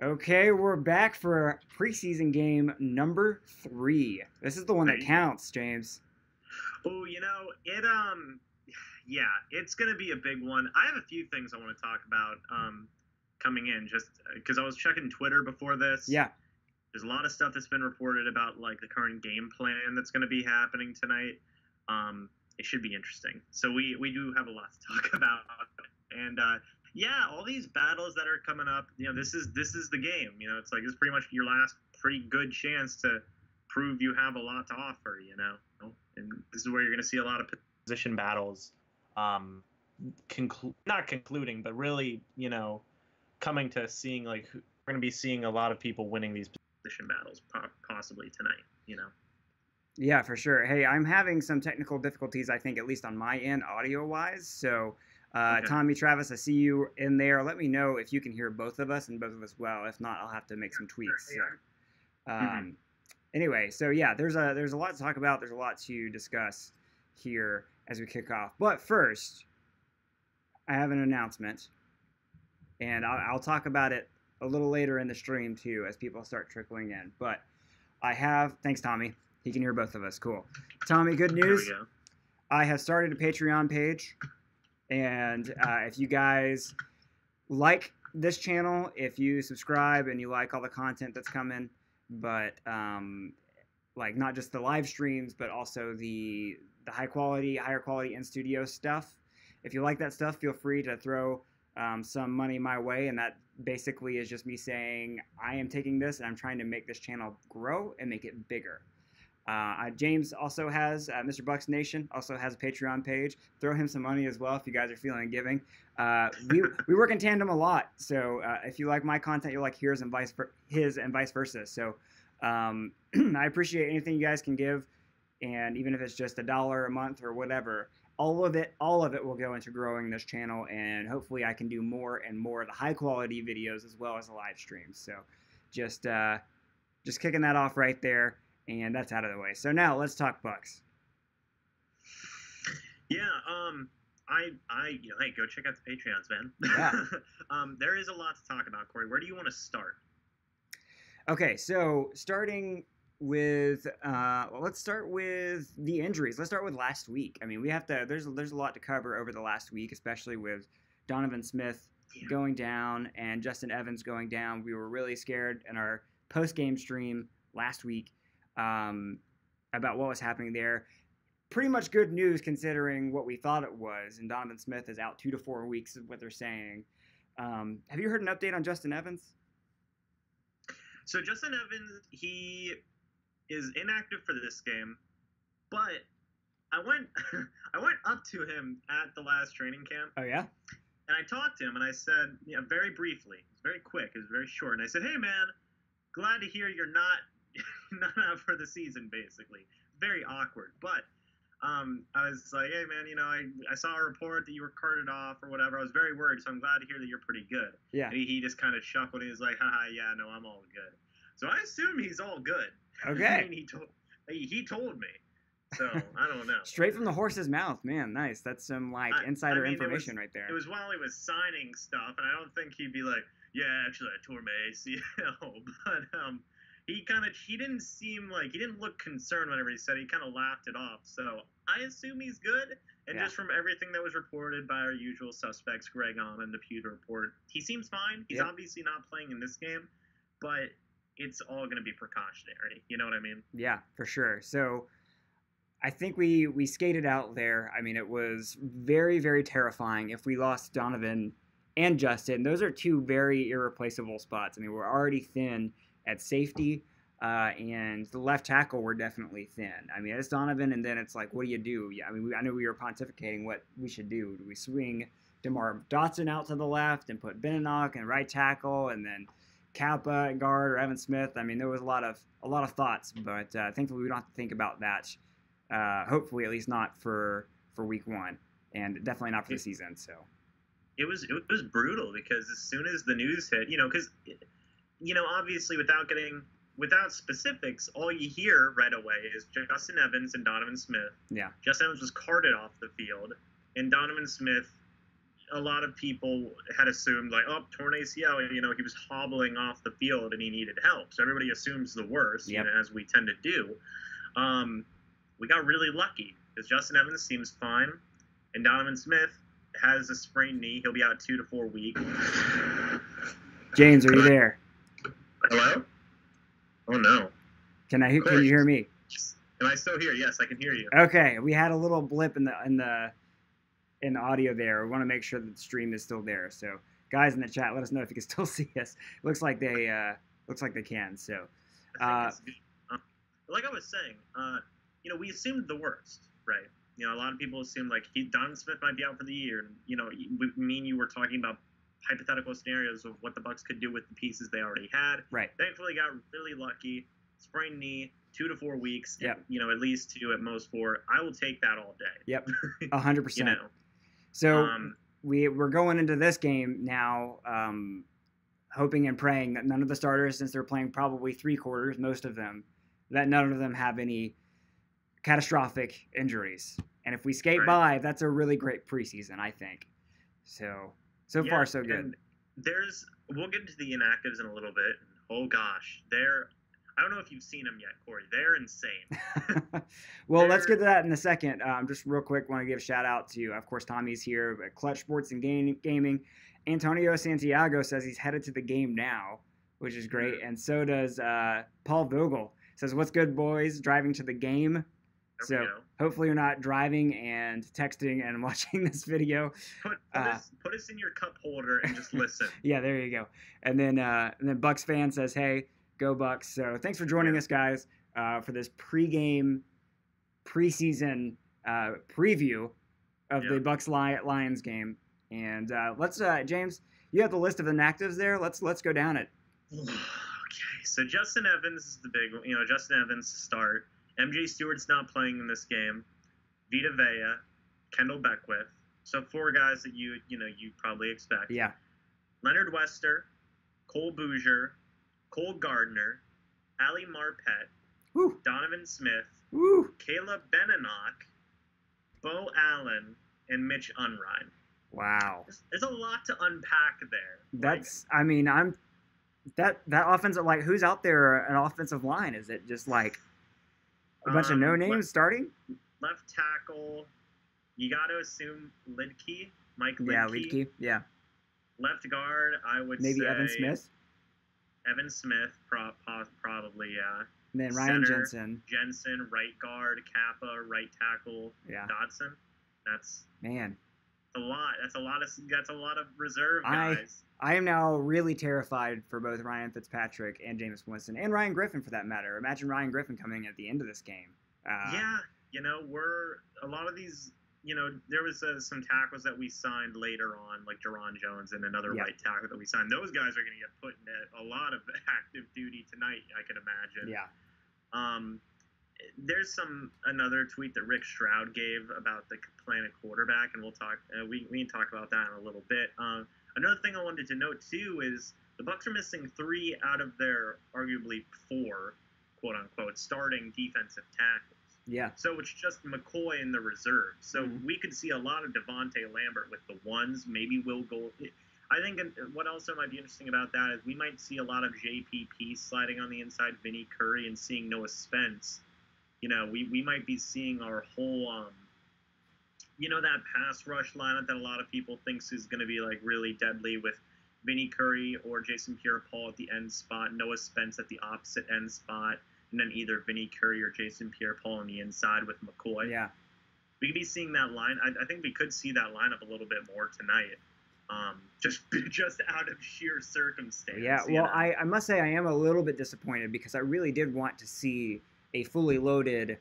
Okay, we're back for preseason game number 3. This is the one that Hey. counts, James. Oh, yeah, it's gonna be a big one. I have a few things I want to talk about coming in, just because I was checking Twitter before this. Yeah, There's a lot of stuff that's been reported about like the current game plan that's going to be happening tonight. It should be interesting. So we do have a lot to talk about, and yeah, all these battles that are coming up. This is the game. It's like it's pretty much your last pretty good chance to prove you have a lot to offer. And this is where you're going to see a lot of position battles. Not concluding, but really, coming to seeing like we're going to be seeing a lot of people winning these position battles possibly tonight. yeah, for sure. Hey, I'm having some technical difficulties, I think, at least on my end, audio-wise. So, Okay. Tommy, Travis, I see you in there. Let me know if you can hear both of us and both of us well. If not, I'll have to make some tweaks. So, anyway, so yeah, there's a lot to talk about. There's a lot to discuss here as we kick off. But first, I have an announcement, and I'll talk about it a little later in the stream too as people start trickling in. But I have, thanks Tommy, he can hear both of us. Cool. Tommy, good There news. we go. I have started a Patreon page, and if you guys like this channel, if you subscribe and you like all the content that's coming, but like not just the live streams, but also the higher quality in studio stuff. If you like that stuff, feel free to throw some money my way, and that basically is just me saying I am taking this and I'm trying to make this channel grow and make it bigger. James also has Mr. Bucs Nation also has a Patreon page. Throw him some money as well if you guys are feeling giving. We work in tandem a lot, so if you like my content, you'll like his and vice versa. So I appreciate anything you guys can give, and even if it's just $1 a month or whatever, all of it will go into growing this channel, and hopefully I can do more and more of the high quality videos as well as the live streams. So just kicking that off right there, and that's out of the way. So now let's talk Bucs. Yeah. Hey, go check out the Patreons, man. Yeah. There is a lot to talk about, Corey. Where do you want to start? Okay, so starting with let's start with the injuries. Let's start with last week. I mean, we have to. There's a lot to cover over the last week, especially with Donovan Smith going down and Justin Evans going down. We were really scared in our post-game stream last week about what was happening there. Pretty much good news considering what we thought it was. And Donovan Smith is out 2 to 4 weeks, is what they're saying. Have you heard an update on Justin Evans? So Justin Evans, he is inactive for this game, but I went up to him at the last training camp. Oh yeah. And I talked to him, and I said, very briefly, it was very quick, it was very short, and I said, "Hey man, glad to hear you're not out for the season." Basically, very awkward, but I was like, "Hey man, I saw a report that you were carted off or whatever. I was very worried, so I'm glad to hear that you're pretty good." Yeah. And he just kind of chuckled and he was like, "Haha, yeah, no, I'm all good." So I assume he's all good. Okay. I mean, he told me. So I don't know. Straight from the horse's mouth, man. Nice. That's some insider information right there. It was while he was signing stuff, and I don't think he'd be like, "Yeah, actually, I tore my ACL." But he didn't look concerned whenever he said it. He kind of laughed it off. So I assume he's good. And just from everything that was reported by our usual suspects, Greg Allen and the Pewter Report, he seems fine. He's obviously not playing in this game, but it's all going to be precautionary. You know what I mean? Yeah, for sure. So I think we skated out there. I mean, it was very, very terrifying if we lost Donovan and Justin. Those are two very irreplaceable spots. I mean, we're already thin at safety, and the left tackle we're definitely thin. I mean, it's Donovan, and then it's like, what do you do? Yeah, I mean, I know we were pontificating what we should do. Do we swing DeMar Dotson out to the left and put Beninock and right tackle, and then Kappa at guard or Evan Smith? I mean, there was a lot of thoughts, but thankfully we don't have to think about that. Hopefully, at least not for week 1, and definitely not for the season. So it was brutal because as soon as the news hit, because obviously without specifics, all you hear right away is Justin Evans and Donovan Smith. Yeah. Justin Evans was carted off the field, and Donovan Smith a lot of people had assumed like, oh, torn ACL, and he was hobbling off the field and he needed help. So everybody assumes the worst, Yep. as we tend to do. We got really lucky because Justin Evans seems fine, and Donovan Smith has a sprained knee. He'll be out 2 to 4 weeks. James, are you there? Hello? Oh no. Can you hear me? Am I still here? Yes, I can hear you. Okay, we had a little blip in the audio there. We want to make sure that the stream is still there. So, guys in the chat, let us know if you can still see us. Looks like they can. So, like I was saying, we assumed the worst, right? A lot of people assumed like Donovan Smith might be out for the year. And, you were talking about hypothetical scenarios of what the Bucs could do with the pieces they already had. Right. Thankfully, got really lucky. Sprained knee, 2 to 4 weeks. Yep. At least 2, at most 4. I will take that all day. Yep. 100%. So we're going into this game now, hoping and praying that none of the starters, since they're playing probably 3 quarters, most of them, that none of them have any catastrophic injuries. And if we skate by, that's a really great preseason, I think. So far, so good. We'll get into the inactives in a little bit. Oh gosh, I don't know if you've seen them yet, Corey. They're insane. Well, let's get to that in a second. Just real quick, want to give a shout out to, of course, Tommy's here at Clutch Sports and Gaming. Antonio Santiago says he's headed to the game now, which is great. And so does Paul Vogel. Says, "What's good, boys? Driving to the game." So hopefully you're not driving and texting and watching this video. Put us in your cup holder and just listen. Yeah, there you go. And then Bucs fan says, "Hey, go Bucs." So thanks for joining us, guys, for this preseason preview of the Bucs Lions game. And let's James, you have the list of inactives there. Let's go down it. Okay, so Justin Evans is the big one. Justin Evans to start. MJ Stewart's not playing in this game. Vita Vea, Kendall Beckwith. So 4 guys that you probably expect. Yeah. Leonard Wester, Cole Bouger, Cole Gardner, Ali Marpet, Woo. Donovan Smith, Woo. Caleb Benenoch, Bo Allen, and Mitch Unrein. Wow. There's a lot to unpack there. That offensive, like, who's out there an offensive line? Is it just like a bunch of no names starting? Left tackle, you got to assume Mike Lidke. Yeah, Lidke. Yeah. Left guard, I would maybe say Evan Smith. Evan Smith, probably, yeah. And then Ryan Center, Jensen, right guard, Kappa, right tackle, yeah. Dodson. That's a lot. That's a lot of reserve guys. I am now really terrified for both Ryan Fitzpatrick and Jameis Winston, and Ryan Griffin for that matter. Imagine Ryan Griffin coming at the end of this game. We're a lot of these. There was some tackles that we signed later on, like Jerron Jones and another right tackle that we signed. Those guys are going to get put in a lot of active duty tonight, I can imagine. Yeah. There's another tweet that Rick Stroud gave about the plan of quarterback, and we'll talk. We can talk about that in a little bit. Another thing I wanted to note too is the Bucs are missing 3 out of their arguably 4, quote unquote, starting defensive tackles. Yeah. So it's just McCoy in the reserve. So we could see a lot of Devontae Lambert with the ones. Maybe Will Gold. I think what also might be interesting about that is we might see a lot of JPP sliding on the inside, Vinny Curry, and seeing Noah Spence. We might be seeing our whole, that pass rush lineup that a lot of people thinks is going to be like really deadly with Vinny Curry or Jason Pierre-Paul at the end spot, Noah Spence at the opposite end spot, and then either Vinny Curry or Jason Pierre-Paul on the inside with McCoy. Yeah. We could be seeing that line. I think we could see that lineup a little bit more tonight. Just out of sheer circumstance. Yeah, well, I must say I am a little bit disappointed because I really did want to see a fully loaded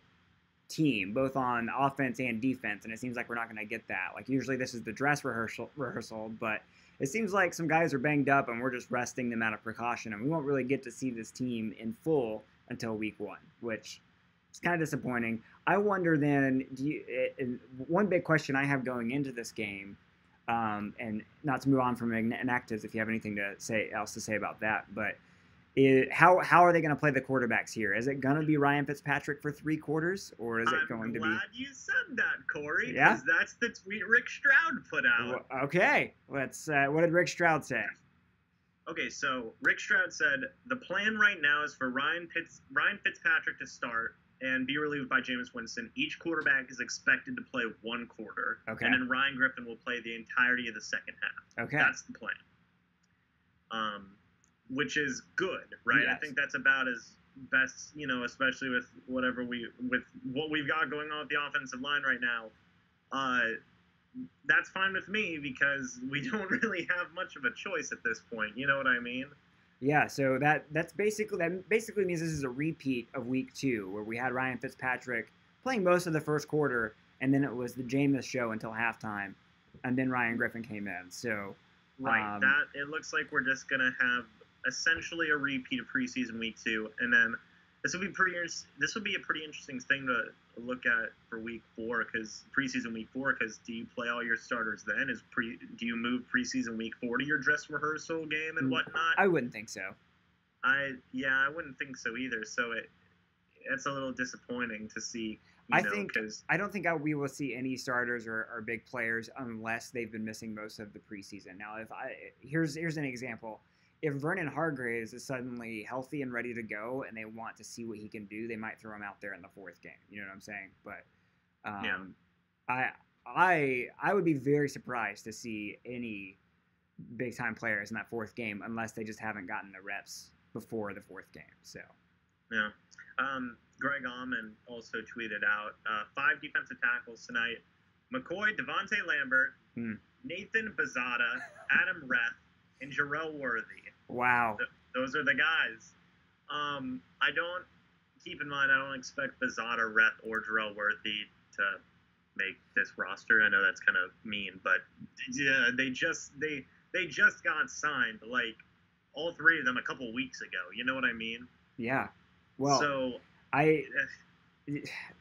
team, both on offense and defense, and it seems like we're not going to get that. Like, usually this is the dress rehearsal, but it seems like some guys are banged up and we're just resting them out of precaution, and we won't really get to see this team in full until week 1, which is kind of disappointing. I wonder then, one big question I have going into this game, and not to move on from inactives if you have anything else to say about that, but How are they going to play the quarterbacks here? Is it going to be Ryan Fitzpatrick for 3 quarters, or is it going to be? I'm glad you said that, Corey. Yeah, because that's the tweet Rick Stroud put out. Okay, let's. What did Rick Stroud say? Okay, so Rick Stroud said the plan right now is for Ryan Fitzpatrick to start and be relieved by Jameis Winston. Each quarterback is expected to play 1 quarter. Okay. And then Ryan Griffin will play the entirety of the second half. Okay. That's the plan. Which is good, right? Yes. I think that's about as best, especially with what we've got going on with the offensive line right now. That's fine with me because we don't really have much of a choice at this point. You know what I mean? Yeah, so that basically means this is a repeat of week 2, where we had Ryan Fitzpatrick playing most of the first quarter, and then it was the Jameis show until halftime, and then Ryan Griffin came in. So right, that it looks like we're just gonna have essentially a repeat of preseason week 2, and then this will be a pretty interesting thing to look at for week 4, because preseason week 4. Because do you play all your starters then? Do you move preseason week 4 to your dress rehearsal game and whatnot? I wouldn't think so. I wouldn't think so either. So it's a little disappointing to see. I don't think we will see any starters or big players unless they've been missing most of the preseason. Now, here's an example. If Vernon Hargreaves is suddenly healthy and ready to go, and they want to see what he can do, they might throw him out there in the 4th game. You know what I'm saying? But I would be very surprised to see any big time players in that 4th game unless they just haven't gotten the reps before the 4th game. So yeah. Greg Allman also tweeted out 5 defensive tackles tonight: McCoy, Devontae Lambert, Nathan Bazada, Adam Reth, and Jarrell Worthy. Wow. Those are the guys. Keep in mind, I don't expect Bazada, Reth, or Jarrell Worthy to make this roster. I know that's kind of mean, but yeah, they just got signed, like all 3 of them a couple weeks ago. You know what I mean? Yeah. Well, so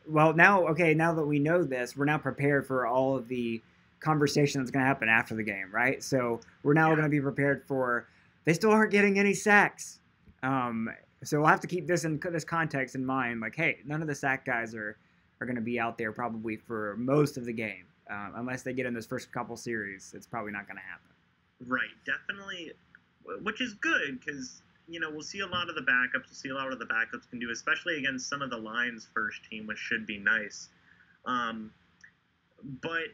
now that we know this, we're now prepared for all of the conversation that's going to happen after the game, right? So we're now going to be prepared for they still aren't getting any sacks. So we'll have to keep this context in mind. Like, hey, none of the sack guys are going to be out there probably for most of the game. Unless they get in those first couple series, it's probably not going to happen. Right, definitely, which is good because, we'll see a lot of the backups. We'll see a lot of the backups can do, especially against some of the Lions' first team, which should be nice. But,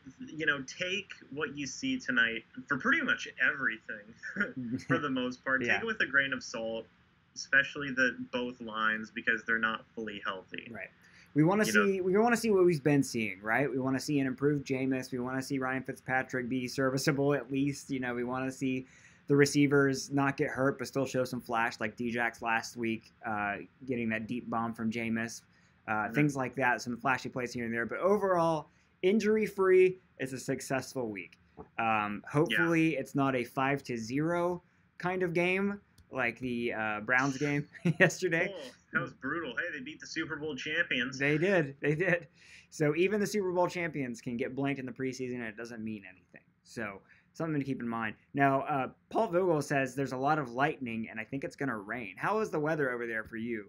take what you see tonight for pretty much everything, for the most part. Yeah. Take it with a grain of salt, especially both lines, because they're not fully healthy. Right. We want to see what we've been seeing, right? We want to see an improved Jameis. We want to see Ryan Fitzpatrick be serviceable at least. We want to see the receivers not get hurt but still show some flash, like Djax last week, getting that deep bomb from Jameis. Things like that, some flashy plays here and there. But overall, injury-free is a successful week. Hopefully it's not a 5-0 kind of game like the Browns game yesterday. Oh, that was brutal. Hey, they beat the Super Bowl champions. They did. So even the Super Bowl champions can get blanked in the preseason, and it doesn't mean anything. So something to keep in mind. Now, Paul Vogel says there's a lot of lightning, and I think it's going to rain. How is the weather over there for you?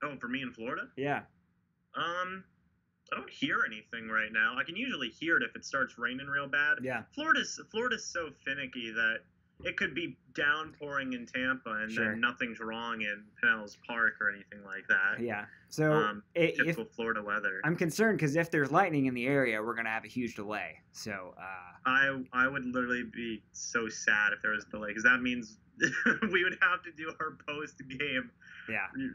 Oh, for me in Florida? Yeah. I don't hear anything right now. I can usually hear it if it starts raining real bad. Yeah. Florida's so finicky that it could be downpouring in Tampa and then nothing's wrong in Pinellas Park or anything like that. Yeah. So typical Florida weather. I'm concerned because if there's lightning in the area, we're going to have a huge delay. So I would literally be so sad if there was a delay, because that means we would have to do our post-game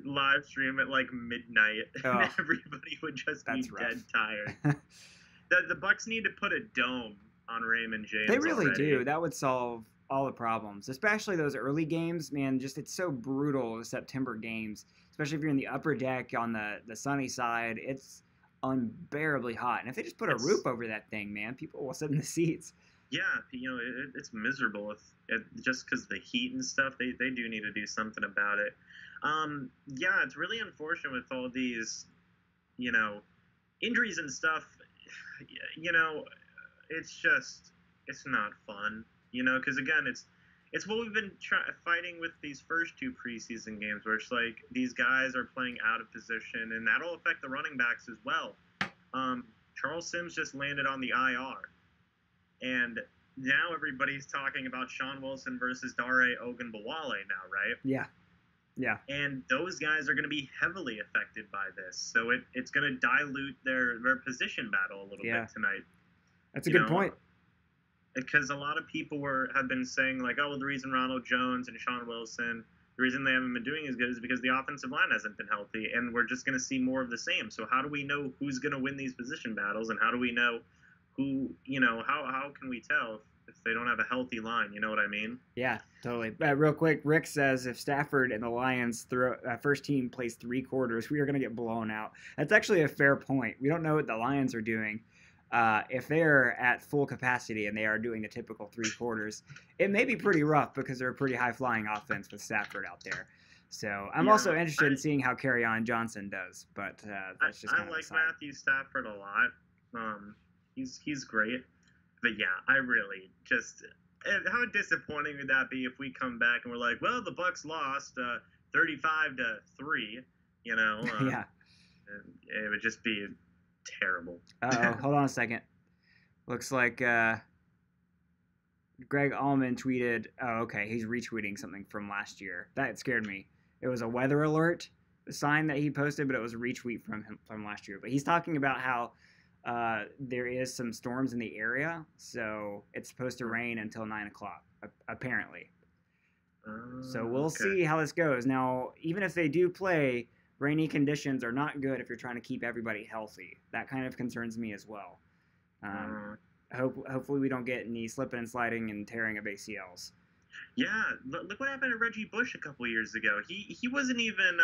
live stream at like midnight, and everybody would just be dead tired. The Bucs need to put a dome on Raymond James. They really do. That would solve all the problems, especially those early games, man. Just it's so brutal, the September games, especially if you're in the upper deck on the sunny side. It's unbearably hot, and if they just put a roof over that thing, man, people will sit in the seats. Yeah, it's miserable just because the heat and stuff. They do need to do something about it. Yeah, it's really unfortunate with all these, injuries and stuff. It's not fun. Because again, it's what we've been fighting with these first 2 preseason games, where it's like these guys are playing out of position, and that'll affect the running backs as well. Charles Sims just landed on the IR, and now everybody's talking about Sean Wilson versus Dare Ogunbowale now, right? Yeah. Yeah. And those guys are going to be heavily affected by this, so it's going to dilute their position battle a little bit tonight. That's a good point. Because a lot of people have been saying, like, oh, well, the reason Ronald Jones and Sean Wilson, the reason they haven't been doing as good is because the offensive line hasn't been healthy, and we're just going to see more of the same. So how do we know who's going to win these position battles, and how do we know who, how can we tell if they don't have a healthy line? You know what I mean? Yeah, totally. Real quick, Rick says if Stafford and the Lions first team plays 3 quarters, we are going to get blown out. That's actually a fair point. We don't know what the Lions are doing. If they're at full capacity and they are doing the typical 3 quarters, it may be pretty rough because they're a pretty high-flying offense with Stafford out there. So I'm also interested in seeing how Kerryon Johnson does, but that's just kind I of like Matthew Stafford a lot. He's great, but yeah, I really just how disappointing would that be if we come back and we're like, well, the Bucs lost 35-3, yeah, it would just be terrible. Hold on a second. Looks like Greg Allman tweeted. Oh, okay. He's retweeting something from last year. That scared me. It was a weather alert sign that he posted, but it was a retweet from him from last year. But he's talking about how there is some storms in the area, so it's supposed to rain until 9 o'clock, apparently. So we'll see how this goes. Now, even if they do play, rainy conditions are not good if you're trying to keep everybody healthy. That kind of concerns me as well. Hopefully we don't get any slipping and sliding and tearing of ACLs. Yeah, look what happened to Reggie Bush a couple years ago. He wasn't even.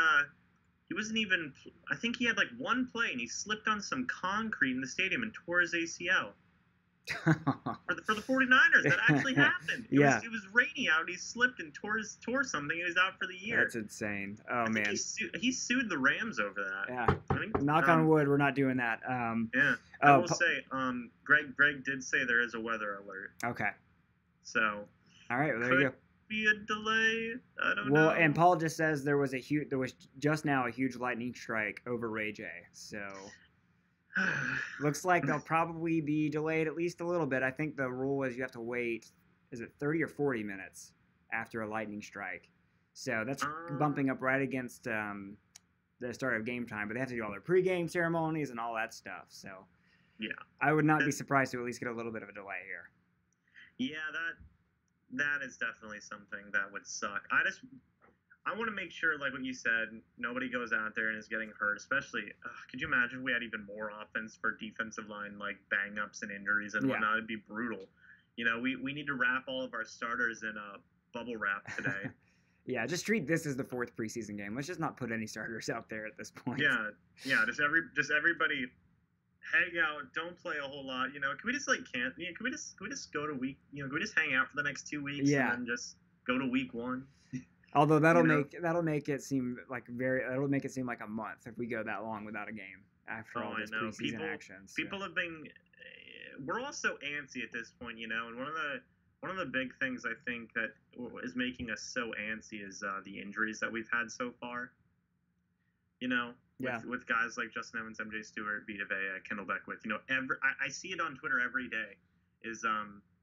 I think he had like 1 play and he slipped on some concrete in the stadium and tore his ACL. for the 49ers, that actually happened. It was rainy out. He slipped and tore something. He was out for the year. That's insane. Oh, man. He sued the Rams over that. Yeah. Knock on wood, we're not doing that. Yeah. I will say, Greg did say there is a weather alert. Okay. So. All right. Well, there you go. Be a delay. I don't know. Well, and Paul just says there was just now a huge lightning strike over Ray J. So. Looks like they'll probably be delayed at least a little bit. I think the rule is you have to wait, is it 30 or 40 minutes after a lightning strike? So that's bumping up right against the start of game time. But they have to do all their pregame ceremonies and all that stuff. So yeah, I would not be surprised to at least get a little bit of a delay here. Yeah, that is definitely something that would suck. I want to make sure, like what you said, nobody goes out there and is getting hurt. Especially, could you imagine if we had even more offense for defensive line, like bang-ups and injuries and whatnot? It'd be brutal. We need to wrap all of our starters in a bubble wrap today. Yeah, just treat this as the 4th preseason game. Let's just not put any starters out there at this point. Yeah. Just everybody hang out. Don't play a whole lot. Can we just can we just go to week? Can we just hang out for the next 2 weeks? Yeah. And then just go to week 1. Although that'll make it seem like a month if we go that long without a game after all this preseason action. So. People have been. We're all so antsy at this point, and one of the big things I think that is making us so antsy is the injuries that we've had so far. With guys like Justin Evans, MJ Stewart, Vita Vea, Kendall Beckwith. I see it on Twitter every day. Is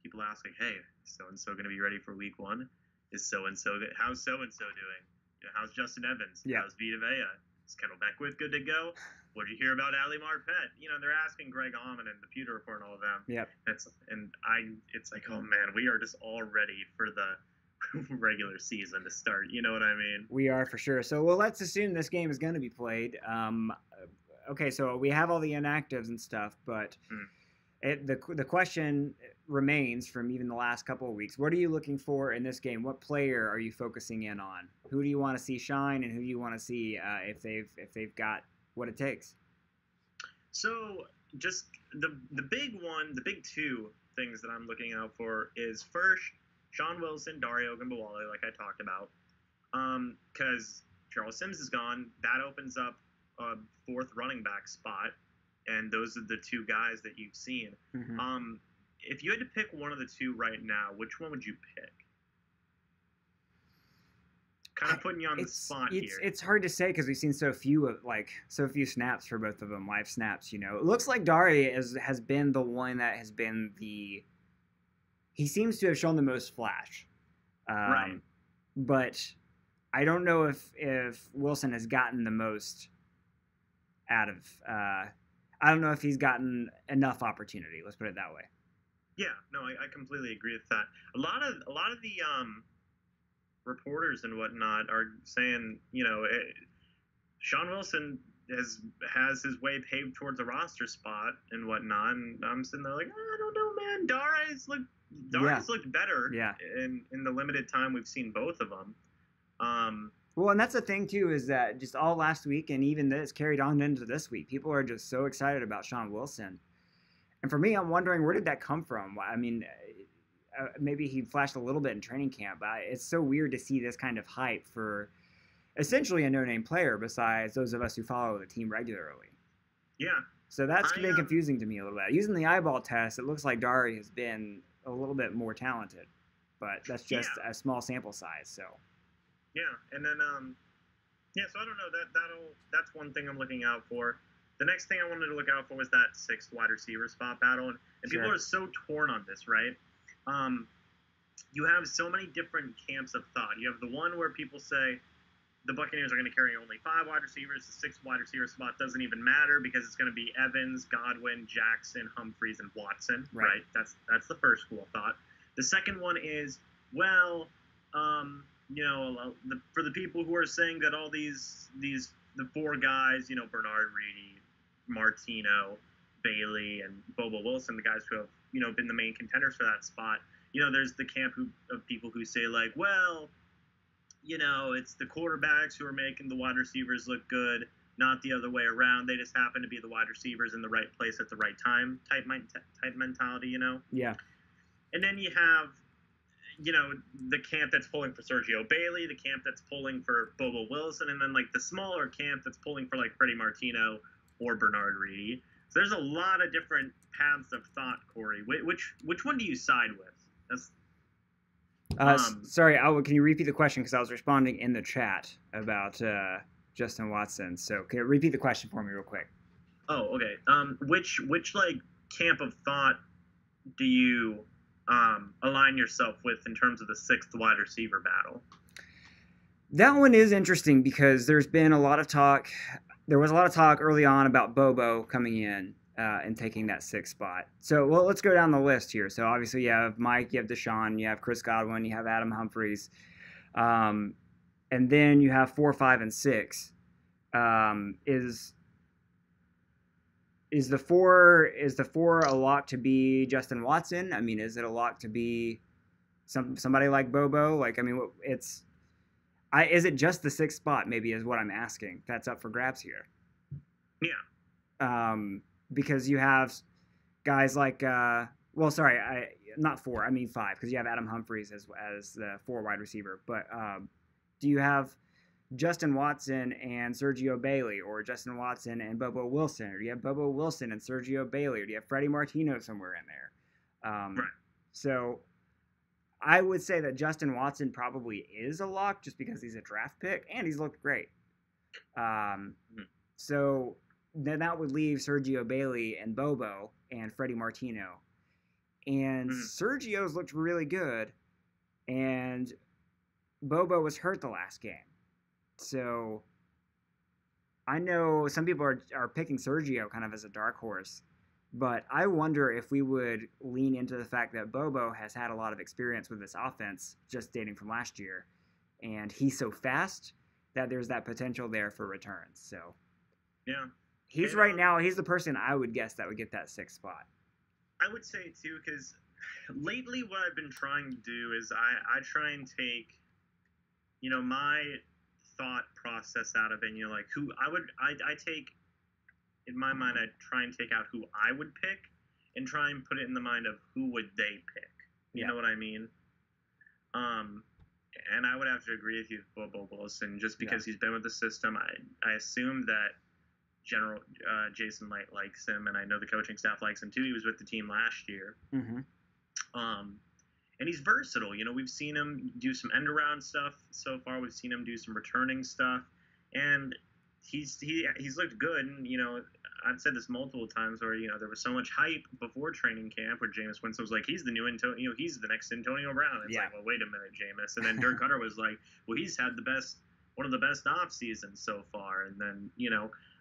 people asking, hey, so and so going to be ready for week 1? Is so-and-so good? How's so-and-so doing? How's Justin Evans? Yeah. How's Vita Vea? Is Kendall Beckwith good to go? What did you hear about Ali Marpet? They're asking Greg Allman and the Pewter Report and all of them. Yep. It's like, oh man, we are just all ready for the regular season to start. You know what I mean? We are for sure. So, let's assume this game is going to be played. Okay, so we have all the inactives and stuff, but the question remains from even the last couple of weeks. What are you looking for in this game? What player are you focusing in on? Who do you want to see shine, and who do you want to see if they've got what it takes? So just the big 2 things that I'm looking out for is first Sean Wilson, Dare Ogunbowale, like I talked about, because Charles Sims is gone. That opens up a 4th running back spot, and those are the 2 guys that you've seen. Mm-hmm. If you had to pick one of the 2 right now, which one would you pick? kind of putting you on the spot here. It's hard to say because we've seen so few snaps for both of them, live snaps. You know, it looks like Dari has been the one that has been he seems to have shown the most flash, right? But I don't know if Wilson has gotten the most out of. I don't know if he's gotten enough opportunity. Let's put it that way. Yeah, no, I completely agree with that. A lot of the reporters and whatnot are saying, Sean Wilson has his way paved towards a roster spot and whatnot, and I'm sitting there like, I don't know, man. Dari's looked better. Yeah. In the limited time we've seen both of them. Well, and that's the thing too, is that just all last week and even this carried on into this week, people are just so excited about Sean Wilson. And for me, I'm wondering, where did that come from? I mean, maybe he flashed a little bit in training camp, but it's so weird to see this kind of hype for essentially a no-name player besides those of us who follow the team regularly. Yeah. So that's been confusing to me a little bit. Using the eyeball test, it looks like Dari has been a little bit more talented, but that's just a small sample size, so... Yeah, and then so I don't know, that's one thing I'm looking out for. The next thing I wanted to look out for was that sixth wide receiver spot battle, and people are so torn on this, right? You have so many different camps of thought. You have the one where people say the Buccaneers are going to carry only 5 wide receivers. The sixth wide receiver spot doesn't even matter because it's going to be Evans, Godwin, Jackson, Humphreys, and Watson. Right? That's the first school of thought. The second one is, well, for the people who are saying that all the 4 guys, Bernard Reedy, Martino, Bailey, and Bobo Wilson, the guys who have been the main contenders for that spot. There's the camp of people who say like, well, it's the quarterbacks who are making the wide receivers look good, not the other way around. They just happen to be the wide receivers in the right place at the right time type mentality, Yeah. And then you have, the camp that's pulling for Sergio Bailey, the camp that's pulling for Bobo Wilson, and then like the smaller camp that's pulling for like Freddie Martino or Bernard Reedy. So there's a lot of different paths of thought, Corey. Which one do you side with? Sorry, can you repeat the question, because I was responding in the chat about Justin Watson. So can you repeat the question for me real quick? Oh, okay. Which like camp of thought do you align yourself with in terms of the sixth wide receiver battle? That one is interesting because there's been a lot of talk. There was a lot of talk early on about Bobo coming in and taking that 6th spot. So, well, let's go down the list here. So, obviously, you have Mike, you have Deshaun, you have Chris Godwin, you have Adam Humphries, and then you have 4, 5, and 6. Is the 4 a lock to be Justin Watson? I mean, is it a lock to be somebody like Bobo? Like, I mean, is it just the 6th spot? Maybe is what I'm asking. That's up for grabs here. Yeah. Because you have guys like not 4. I mean 5, because you have Adam Humphries as the 4 wide receiver. But do you have Justin Watson and Sergio Bailey, or Justin Watson and Bobo Wilson, or do you have Bobo Wilson and Sergio Bailey, or do you have Freddie Martino somewhere in there? Right. So I would say that Justin Watson probably is a lock just because he's a draft pick and he's looked great. So then that would leave Sergio Bailey and Bobo and Freddie Martino. And Sergio's looked really good, and Bobo was hurt the last game. So I know some people are picking Sergio kind of as a dark horse, but I wonder if we would lean into the fact that Bobo has had a lot of experience with this offense just dating from last year, and he's so fast that there's that potential there for returns. So yeah, he's the person I would guess that would get that 6th spot. I would say too, because lately what I've been trying to do is I try and take, my thought process out of it, and like who I take in my mind, I try and take out who I would pick and try and put it in the mind of who would they pick. You know what I mean? And I would have to agree with you, Bobo Wilson, just because he's been with the system. I assume that General Jason Light likes him, and I know the coaching staff likes him too. He was with the team last year. and he's versatile. We've seen him do some end around stuff so far. We've seen him do some returning stuff, and he's looked good. And I've said this multiple times where there was so much hype before training camp where Jameis Winston was like, he's the new Antonio, he's the next Antonio Brown. It's like, well, wait a minute, Jameis. And then Dirk Cutter was like, well, he's had one of the best off seasons so far. And then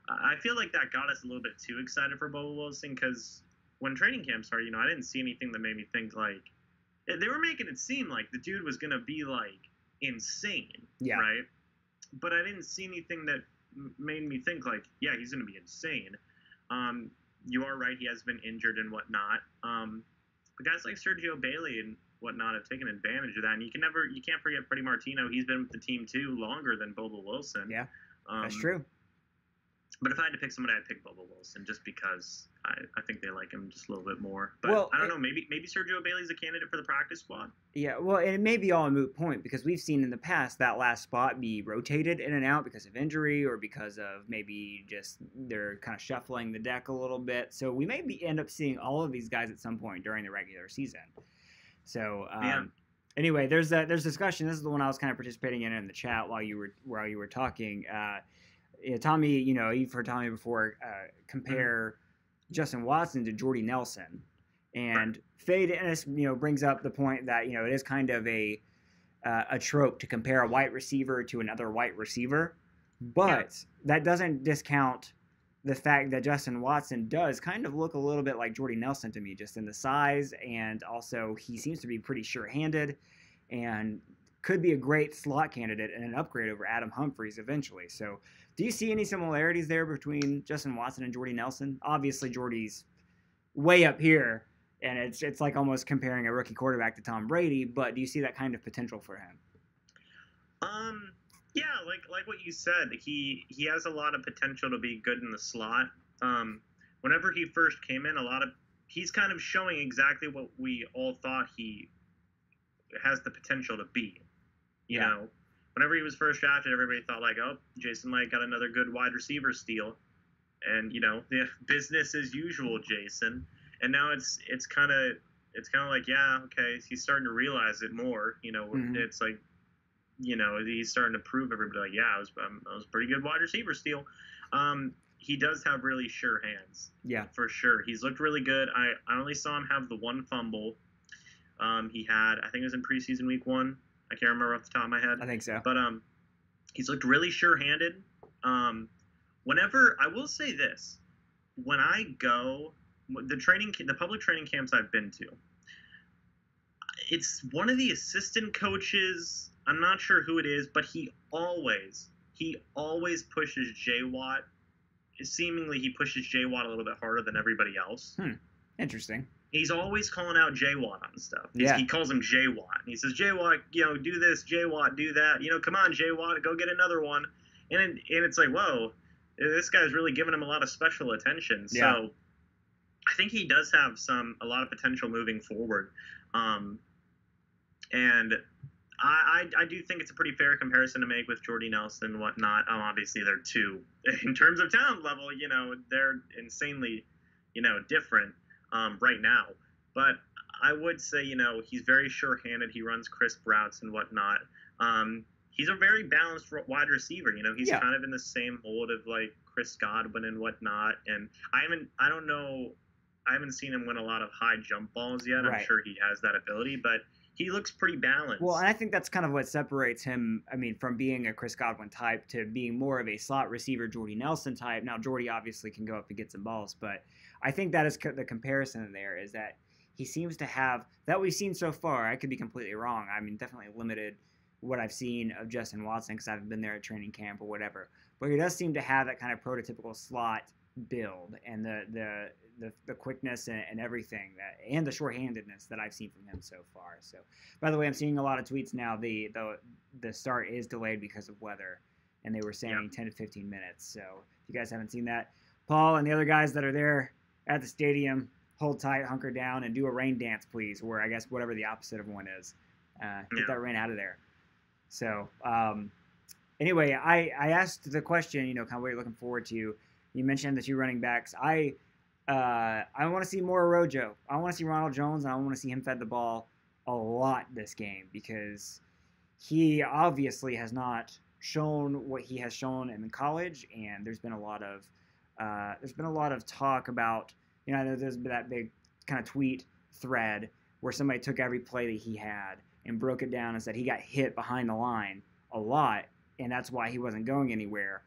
I feel like that got us a little bit too excited for Bubba Wilson, because when training camp started, I didn't see anything that made me think like they were making it seem like the dude was gonna be like insane, right? But I didn't see anything that made me think like, yeah, he's gonna be insane. You are right, he has been injured and whatnot. But guys like Sergio Bailey and whatnot have taken advantage of that, and you can't forget Freddie Martino. He's been with the team too longer than Bubba Wilson. Yeah, that's true. But if I had to pick somebody, I'd pick Bubba Wilson, just because I think they like him just a little bit more. But I don't know, maybe Sergio Bailey's a candidate for the practice squad. Yeah, well, and it may be all a moot point, because we've seen in the past that last spot be rotated in and out because of injury or because of maybe just they're kind of shuffling the deck a little bit. So we may end up seeing all of these guys at some point during the regular season. So anyway, there's discussion. This is the one I was kind of participating in the chat while you were talking. Tommy, you've heard Tommy before compare Justin Watson to Jordy Nelson, and Fade Ennis, brings up the point that it is kind of a trope to compare a white receiver to another white receiver, but that doesn't discount the fact that Justin Watson does kind of look a little bit like Jordy Nelson to me, just in the size, and also he seems to be pretty sure-handed, and could be a great slot candidate and an upgrade over Adam Humphries eventually. So do you see any similarities there between Justin Watson and Jordy Nelson? Obviously, Jordy's way up here, and it's like almost comparing a rookie quarterback to Tom Brady, but do you see that kind of potential for him? Yeah, like what you said, he has a lot of potential to be good in the slot. Whenever he first came in, he's kind of showing exactly what we all thought he has the potential to be. You know, whenever he was first drafted, everybody thought like, oh, Jason Light got another good wide receiver steal, and business as usual, Jason. And now it's kind of like, yeah, okay, he's starting to realize it more. It's like, he's starting to prove everybody like, yeah, I was a pretty good wide receiver steal. He does have really sure hands. Yeah, for sure. He's looked really good. I only saw him have the one fumble. He had, I think it was in preseason week 1. I can't remember off the top of my head. I think so. But he's looked really sure-handed. Whenever, I will say this, when I go, the public training camps I've been to, it's one of the assistant coaches, I'm not sure who it is, but he always pushes J Watt. Seemingly he pushes J Watt a little bit harder than everybody else. Interesting. He's always calling out J Watt on stuff. He calls him J Watt. And he says, J Watt, do this, J Watt, do that. Come on, J Watt, go get another one. And it's like, whoa, this guy's really giving him a lot of special attention. So I think he does have a lot of potential moving forward. And I do think it's a pretty fair comparison to make with Jordy Nelson and whatnot. Obviously, they're two, in terms of talent level, they're insanely, different right now. But I would say, he's very sure-handed. He runs crisp routes and whatnot. He's a very balanced wide receiver. He's kind of in the same mold of like Chris Godwin and whatnot. And I haven't seen him win a lot of high jump balls yet. Right. I'm sure he has that ability, but he looks pretty balanced. Well, and I think that's kind of what separates him, from being a Chris Godwin type to being more of a slot receiver Jordy Nelson type. Now, Jordy obviously can go up and get some balls, but I think that is the comparison there, is that he seems to have, that we've seen so far, I could be completely wrong. Definitely limited what I've seen of Justin Watson because I haven't been there at training camp or whatever. But he does seem to have that kind of prototypical slot build and the quickness and everything and the shorthandedness that I've seen from him so far. So, by the way, I'm seeing a lot of tweets now. The start is delayed because of weather, and they were saying 10 to 15 minutes. So, if you guys haven't seen that, Paul and the other guys that are there at the stadium, hold tight, hunker down, and do a rain dance, please. Or I guess whatever the opposite of one is, get that rain out of there. So, anyway, I asked the question, kind of what you're looking forward to. You mentioned the two running backs. I want to see more Rojo. I want to see Ronald Jones, and I want to see him fed the ball a lot this game because he obviously has not shown what he has shown in college, and there's been a lot of talk about, I know there's been that big kind of tweet thread where somebody took every play that he had and broke it down and said he got hit behind the line a lot, and that's why he wasn't going anywhere.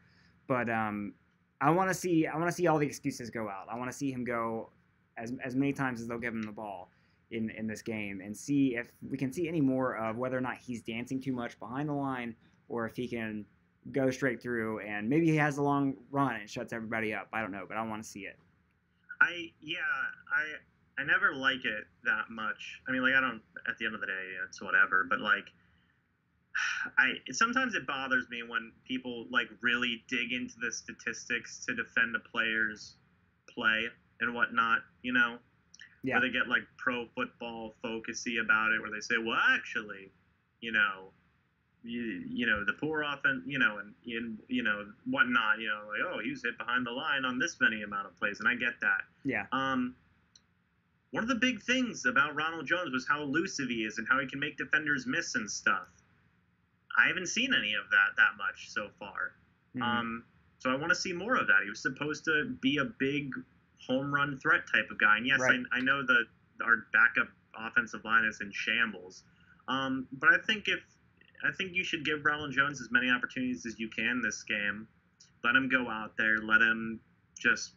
But I want to see all the excuses go out. I want to see him go as many times as they'll give him the ball in this game, and see if we can see any more of whether or not he's dancing too much behind the line, or if he can go straight through and maybe he has a long run and shuts everybody up. I don't know, but I want to see it. I never like it that much. I mean, like, I don't, at the end of the day, it's whatever, but like, sometimes it bothers me when people like really dig into the statistics to defend a player's play and whatnot, Yeah. Where they get like pro football focusy about it, where they say, well, actually, the poor offense, and whatnot, like, oh, he was hit behind the line on this many amount of plays, and I get that. Yeah. One of the big things about Ronald Jones was how elusive he is and how he can make defenders miss and stuff. I haven't seen any of that much so far. Mm-hmm. So I want to see more of that. He was supposed to be a big home run threat type of guy. And yes, right. I know that our backup offensive line is in shambles. But I think you should give Ronald Jones as many opportunities as you can this game. Let him go out there. Let him just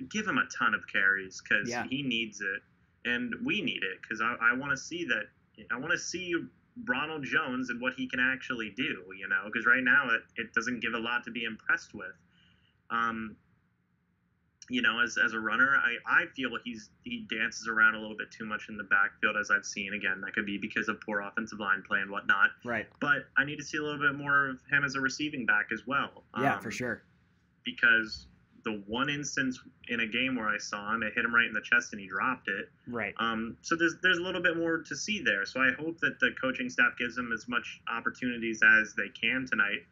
give him a ton of carries because he needs it. And we need it because I want to see that. I want to see Ronald Jones and what he can actually do, because right now it doesn't give a lot to be impressed with. As a runner, I feel he dances around a little bit too much in the backfield, as I've seen. Again, that could be because of poor offensive line play and whatnot. Right. But I need to see a little bit more of him as a receiving back as well. Yeah, for sure. Because the one instance in a game where I saw him, it hit him right in the chest and he dropped it. Right. So there's a little bit more to see there. So I hope that the coaching staff gives him as much opportunities as they can tonight.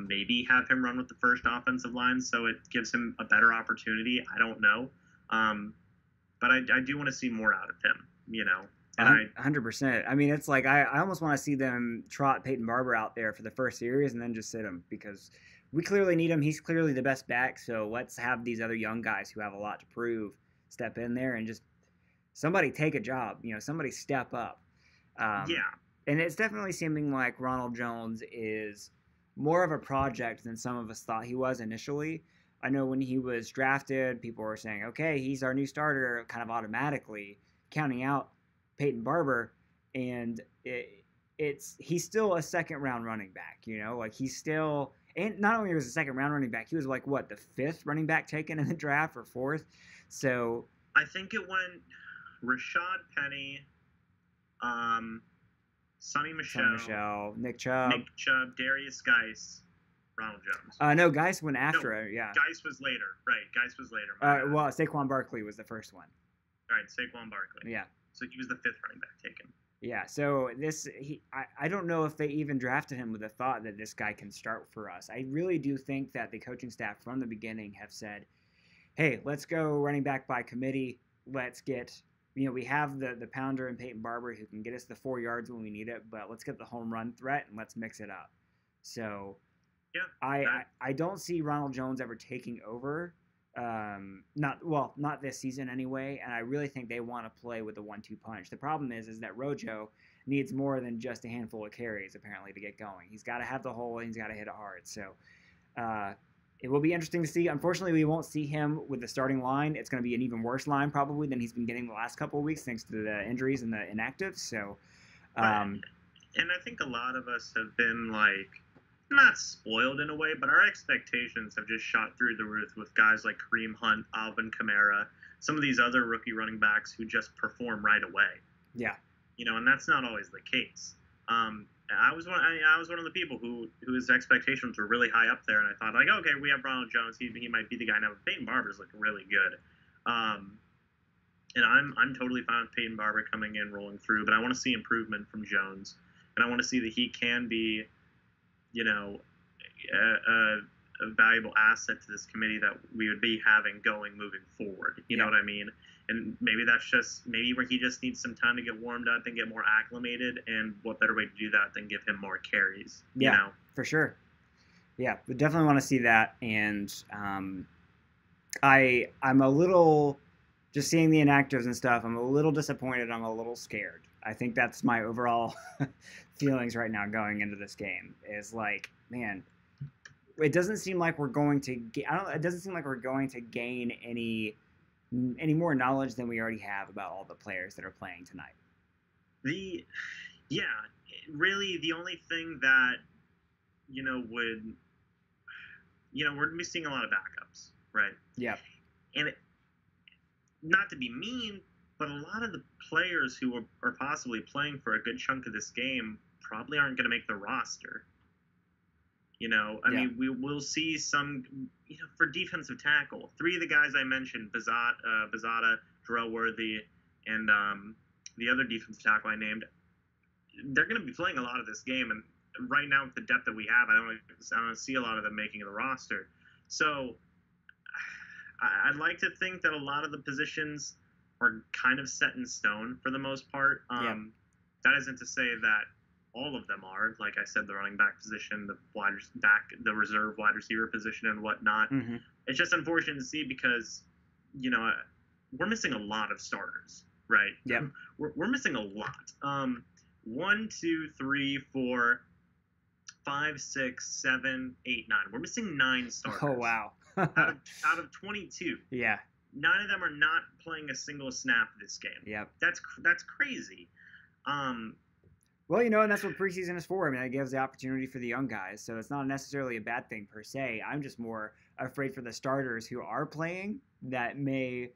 Maybe have him run with the first offensive line so it gives him a better opportunity. I don't know. But I do want to see more out of him, And 100%. I mean, it's like I almost want to see them trot Peyton Barber out there for the first series and then just sit him because we clearly need him. He's clearly the best back, so let's have these other young guys who have a lot to prove step in there and just somebody take a job. Somebody step up. And it's definitely seeming like Ronald Jones is more of a project than some of us thought he was initially. I know when he was drafted, people were saying, okay, he's our new starter, kind of automatically counting out Peyton Barber, and he's still a second-round running back, like he's still, and not only was a second-round running back, he was like, what, the fifth running back taken in the draft or fourth? So I think it went Rashad Penny, Sonny Michel, Nick Chubb, Darius Geis, Ronald Jones. No, Geis went after it. Yeah, Geis was later. Right, Geis was later. Well, Saquon Barkley was the first one. All right, Saquon Barkley. Yeah. So he was the fifth running back taken. Yeah. So I don't know if they even drafted him with the thought that this guy can start for us. I really do think that the coaching staff from the beginning have said, hey, let's go running back by committee. Let's get. We have the pounder and Peyton Barber who can get us the 4 yards when we need it, but let's get the home run threat and let's mix it up. So, I don't see Ronald Jones ever taking over. Not this season anyway. And I really think they want to play with the 1-2 punch. The problem is that Rojo needs more than just a handful of carries apparently to get going. He's got to have the hole and he's got to hit it hard. So, it will be interesting to see. Unfortunately, we won't see him with the starting line. It's going to be an even worse line probably than he's been getting the last couple of weeks thanks to the injuries and the inactives. So, and I think a lot of us have been like not spoiled in a way, but our expectations have just shot through the roof with guys like Kareem Hunt, Alvin Kamara, some of these other rookie running backs who just perform right away. Yeah, and that's not always the case. I was one of the people whose expectations were really high up there, and I thought like, okay, we have Ronald Jones, he might be the guy now. Peyton Barber's looking really good, and I'm totally fine with Peyton Barber coming in, rolling through, but I want to see improvement from Jones, and I want to see that he can be, a valuable asset to this committee that we would be having moving forward. You know what I mean? And maybe that's just where he just needs some time to get warmed up and get more acclimated. And what better way to do that than give him more carries? Yeah, you know? For sure. Yeah, we definitely want to see that. And I'm a little, just seeing the inactives and stuff, I'm a little disappointed. I'm a little scared. I think that's my overall feelings right now going into this game. Is like, man, it doesn't seem like we're going to get. It doesn't seem like we're going to gain any more knowledge than we already have about all the players that are playing tonight. Really, the only thing that we're missing a lot of backups, right? Yeah. And not to be mean, but a lot of the players who are possibly playing for a good chunk of this game probably aren't going to make the roster. I mean, we will see some, for defensive tackle. 3 of the guys I mentioned, Bazada, Darrell Worthy, and the other defensive tackle I named, they're going to be playing a lot of this game. And right now, with the depth that we have, I don't see a lot of them making the roster. So I'd like to think that a lot of the positions are kind of set in stone for the most part. That isn't to say that all of them are. Like I said, the running back position, the reserve wide receiver position, and whatnot. Mm-hmm. It's just unfortunate to see because, we're missing a lot of starters, right? Yeah. We're missing a lot. 1, 2, 3, 4, 5, 6, 7, 8, 9. We're missing 9 starters. Oh, wow. out of 22. Yeah. 9 of them are not playing a single snap this game. Yep. That's crazy. Well, and that's what preseason is for. I mean, it gives the opportunity for the young guys, so it's not necessarily a bad thing per se. I'm just more afraid for the starters who are playing that may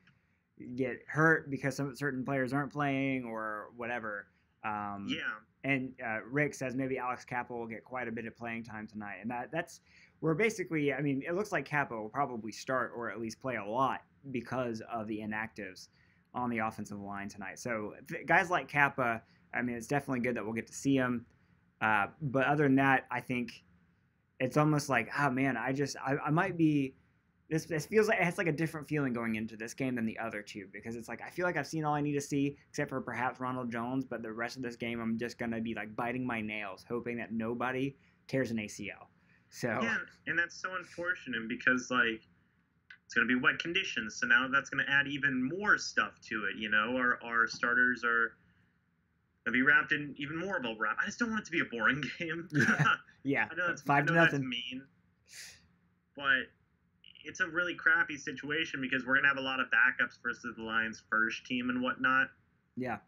get hurt because some certain players aren't playing or whatever. And Rick says maybe Alex Kappa will get quite a bit of playing time tonight, and that's where basically, I mean, it looks like Kappa will probably start or at least play a lot because of the inactives on the offensive line tonight. So guys like Kappa, I mean, it's definitely good that we'll get to see him. But other than that, I think it's almost like, oh man, I might be. This feels like it has like a different feeling going into this game than the other two, because it's like I feel like I've seen all I need to see except for perhaps Ronald Jones, but the rest of this game I'm just gonna be like biting my nails, hoping that nobody tears an ACL. So yeah, and that's so unfortunate because like it's gonna be wet conditions, so now that's gonna add even more stuff to it. Our starters are gonna be wrapped in even more of a wrap. I just don't want it to be a boring game. Yeah. I know that's 5-0. That's mean, but it's a really crappy situation because we're gonna have a lot of backups versus the Lions' first team and whatnot. Yeah.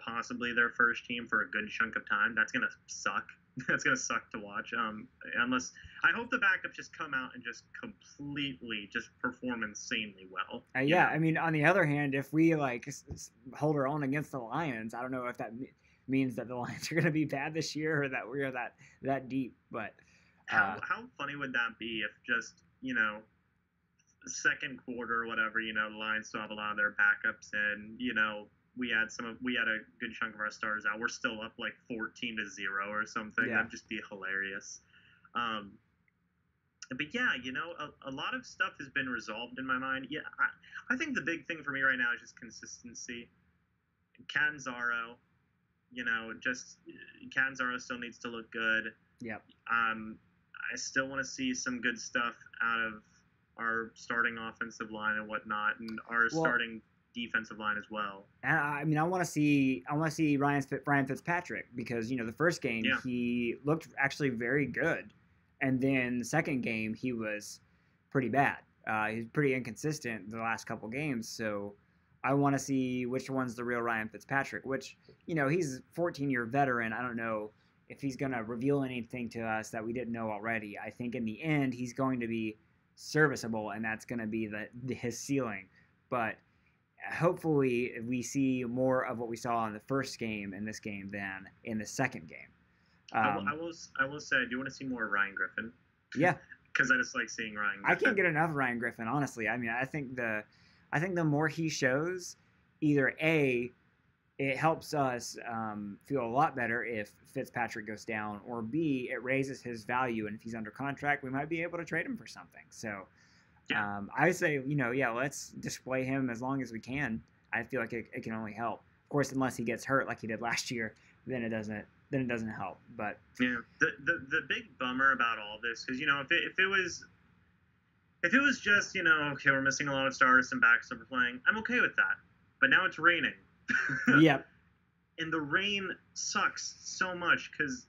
Possibly their first team for a good chunk of time. That's gonna suck. That's gonna suck to watch. Unless I hope the backups just come out and just completely just perform insanely well. Yeah. I mean, on the other hand, if we like hold our own against the Lions, I don't know if that means that the Lions are gonna be bad this year or that we're that deep. But how funny would that be if just second quarter or whatever, the Lions still have a lot of their backups and, we had a good chunk of our starters out. We're still up like 14-0 or something. Yeah. That'd just be hilarious. But yeah, a lot of stuff has been resolved in my mind. Yeah, I think the big thing for me right now is just consistency. Catanzaro, Catanzaro still needs to look good. Yep. I still want to see some good stuff out of our starting offensive line and whatnot, and our starting defensive line as well. And I mean, I want to see Ryan Fitzpatrick because the first game he looked actually very good, and then the second game he was pretty bad. He's pretty inconsistent the last couple games, so I want to see which one's the real Ryan Fitzpatrick. Which he's a 14-year veteran. I don't know if he's going to reveal anything to us that we didn't know already. I think in the end he's going to be serviceable, and that's going to be his ceiling. But hopefully we see more of what we saw in the first game in this game than in the second game. I will say I do want to see more of Ryan Griffin. Yeah. Because I just like seeing Ryan Griffin. I can't get enough of Ryan Griffin, honestly. I mean, I think the more he shows, either A, it helps us feel a lot better if Fitzpatrick goes down, or B, it raises his value, and if he's under contract, we might be able to trade him for something. So Yeah. I would say, yeah, let's display him as long as we can. I feel like it can only help. Of course, unless he gets hurt like he did last year, then it doesn't help. But yeah, the big bummer about all this, because if it was just okay, we're missing a lot of stars and backs that we're playing, I'm okay with that. But now it's raining. yep. And the rain sucks so much because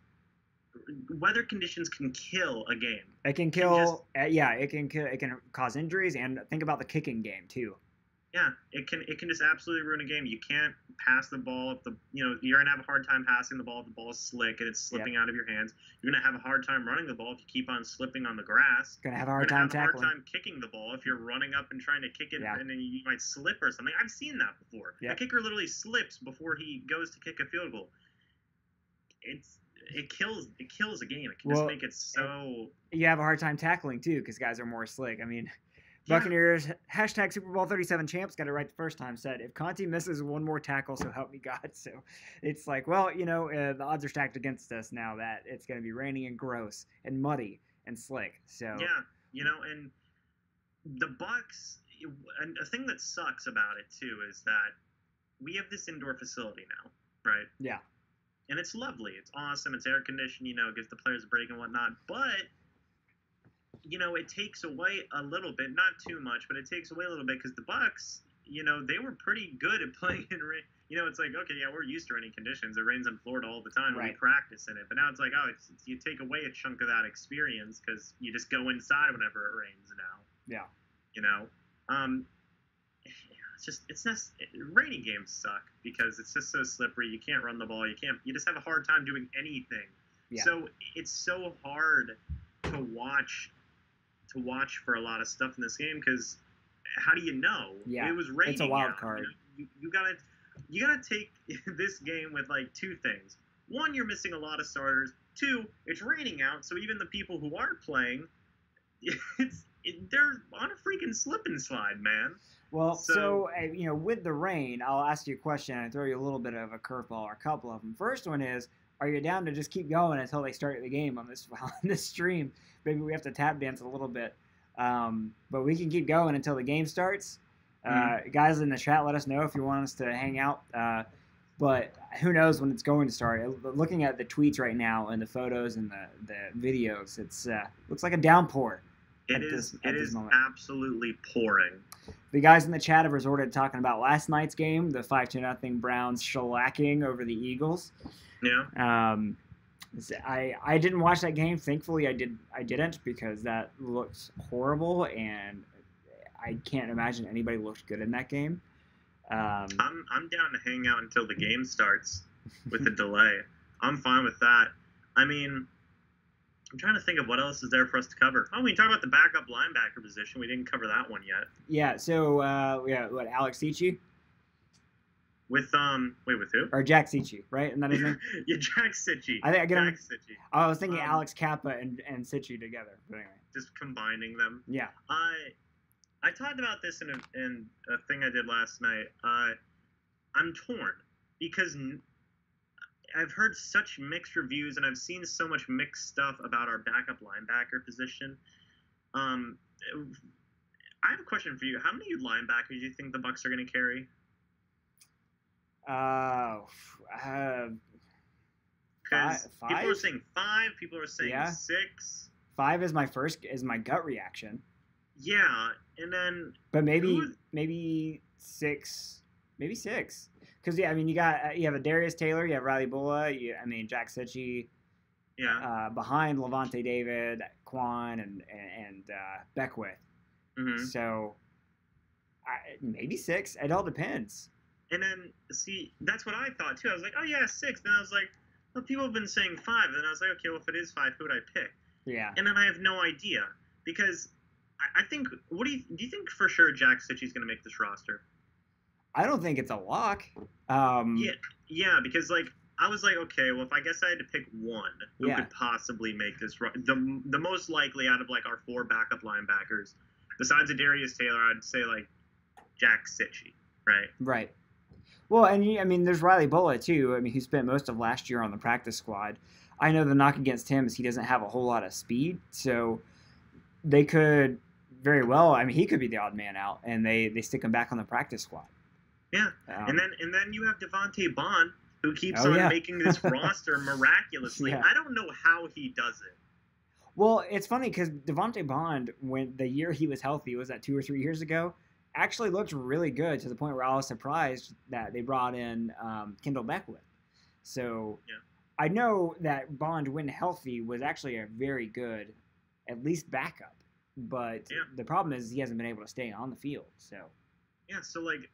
weather conditions can kill a game. It can kill. It can kill. It can cause injuries, and think about the kicking game too. Yeah, it can just absolutely ruin a game. You can't pass the ball if you're gonna have a hard time passing the ball if the ball is slick and it's slipping out of your hands. You're gonna have a hard time running the ball if you keep on slipping on the grass. Gonna have a hard time tackling. Hard time kicking the ball if you're running up and trying to kick it and then you might slip or something. I've seen that before. The kicker literally slips before he goes to kick a field goal. It kills a game. It can just make it so. You have a hard time tackling too because guys are more slick. I mean. Buccaneers, hashtag Super Bowl 37 champs, got it right the first time, said, if Conti misses one more tackle, so help me God. So it's like, well, the odds are stacked against us now that it's going to be raining and gross and muddy and slick. So yeah, and the Bucs, and a thing that sucks about it, too, is that we have this indoor facility now, right? Yeah. And it's lovely. It's awesome. It's air conditioned, gives the players a break and whatnot. But it takes away a little bit, not too much, but it takes away a little bit because the Bucs, they were pretty good at playing in rain. It's like, okay, yeah, we're used to rainy conditions. It rains in Florida all the time. Right. We practice in it. But now it's like, you take away a chunk of that experience because you just go inside whenever it rains now. Yeah. Rainy games suck because it's just so slippery. You can't run the ball. You just have a hard time doing anything. Yeah. So it's so hard to watch for a lot of stuff in this game because how do you know? Yeah, it was raining. It's a wild card. You gotta take this game with like two things. One, you're missing a lot of starters. Two, it's raining out, so even the people who are playing, they're on a freaking slip and slide, man. Well, so with the rain, I'll ask you a question and throw you a little bit of a curveball or a couple of them. First one is, are you down to just keep going until they start the game on this stream? Maybe we have to tap dance a little bit, but we can keep going until the game starts. Guys in the chat, let us know if you want us to hang out. But who knows when it's going to start? Looking at the tweets right now and the photos and the videos, it's looks like a downpour. It is absolutely pouring. The guys in the chat have resorted to talking about last night's game, the 5-0 Browns shellacking over the Eagles. Yeah. I didn't watch that game. Thankfully, I didn't because that looked horrible, and I can't imagine anybody looked good in that game. I'm down to hang out until the game starts with the delay. I'm fine with that. I mean, I'm trying to think of what else is there for us to cover. Oh, we can talk about the backup linebacker position. We didn't cover that one yet. Yeah. So Alex Sicci? With with who? Or Jack Sicci, right? Isn't that his name? Yeah, Jack Sicci. Sicci. I was thinking Alex Kappa and Sicci together. But anyway, just combining them. Yeah. I talked about this in a thing I did last night. I'm torn because I've heard such mixed reviews and I've seen so much mixed stuff about our backup linebacker position. I have a question for you. How many linebackers do you think the Bucs are going to carry? Five. People are saying 5. People are saying 6. 5 is my gut reaction. Yeah, and then. But maybe 6. Maybe 6. Because you have a Darius Taylor, you have Riley Bulla, Jack Sicci. Yeah. Behind Levante David, Quan, and Beckwith. Mm-hmm. So maybe 6. It all depends. And then, see, that's what I thought, too. I was like, oh, yeah, 6. Then I was like, well, people have been saying 5. And then I was like, okay, well, if it is 5, who would I pick? Yeah. And then I have no idea. Because I think, do you think for sure Jack Sitchy's going to make this roster? I don't think it's a lock. Yeah, because, I was like, okay, well, if I guess I had to pick one who could possibly make this the most likely out of, our 4 backup linebackers, besides Darius Taylor, I'd say, Jack Sitchy, right? Right. Well, and there's Riley Bulla, too, who spent most of last year on the practice squad. I know the knock against him is he doesn't have a whole lot of speed, so they could very well. I mean, he could be the odd man out, and they stick him back on the practice squad. Yeah, and then you have Devontae Bond, who keeps on making this roster miraculously. Yeah. I don't know how he does it. Well, it's funny because Devontae Bond, when the year he was healthy, was that 2 or 3 years ago, actually looked really good to the point where I was surprised that they brought in Kendall Beckwith. So I know that Bond, when healthy, was actually a very good, at least backup. But the problem is he hasn't been able to stay on the field. So so like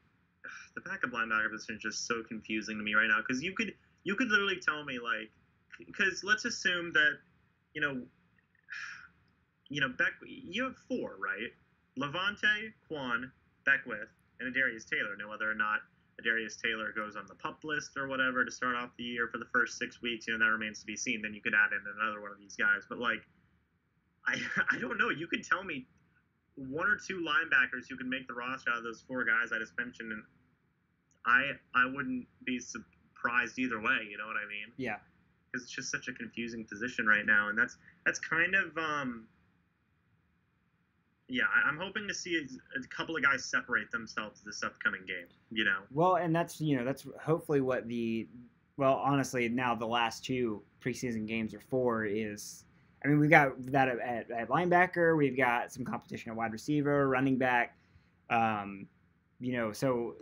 the backup linebacker position is just so confusing to me right now because you could literally tell me like because let's assume that you have 4, right? Levante, Quan, Beckwith, and Adarius Taylor. Now, whether or not Adarius Taylor goes on the PUP list or whatever to start off the year for the first 6 weeks, that remains to be seen. Then you could add in another one of these guys. But, like, I don't know. You could tell me 1 or 2 linebackers who can make the roster out of those 4 guys I just mentioned, and I wouldn't be surprised either way. You know what I mean? Yeah. Because it's just such a confusing position right now, and that's kind of I'm hoping to see a couple of guys separate themselves this upcoming game. Well, and that's hopefully what honestly now the last 2 preseason games are for is. I mean, we've got that at linebacker. We've got some competition at wide receiver, running back. So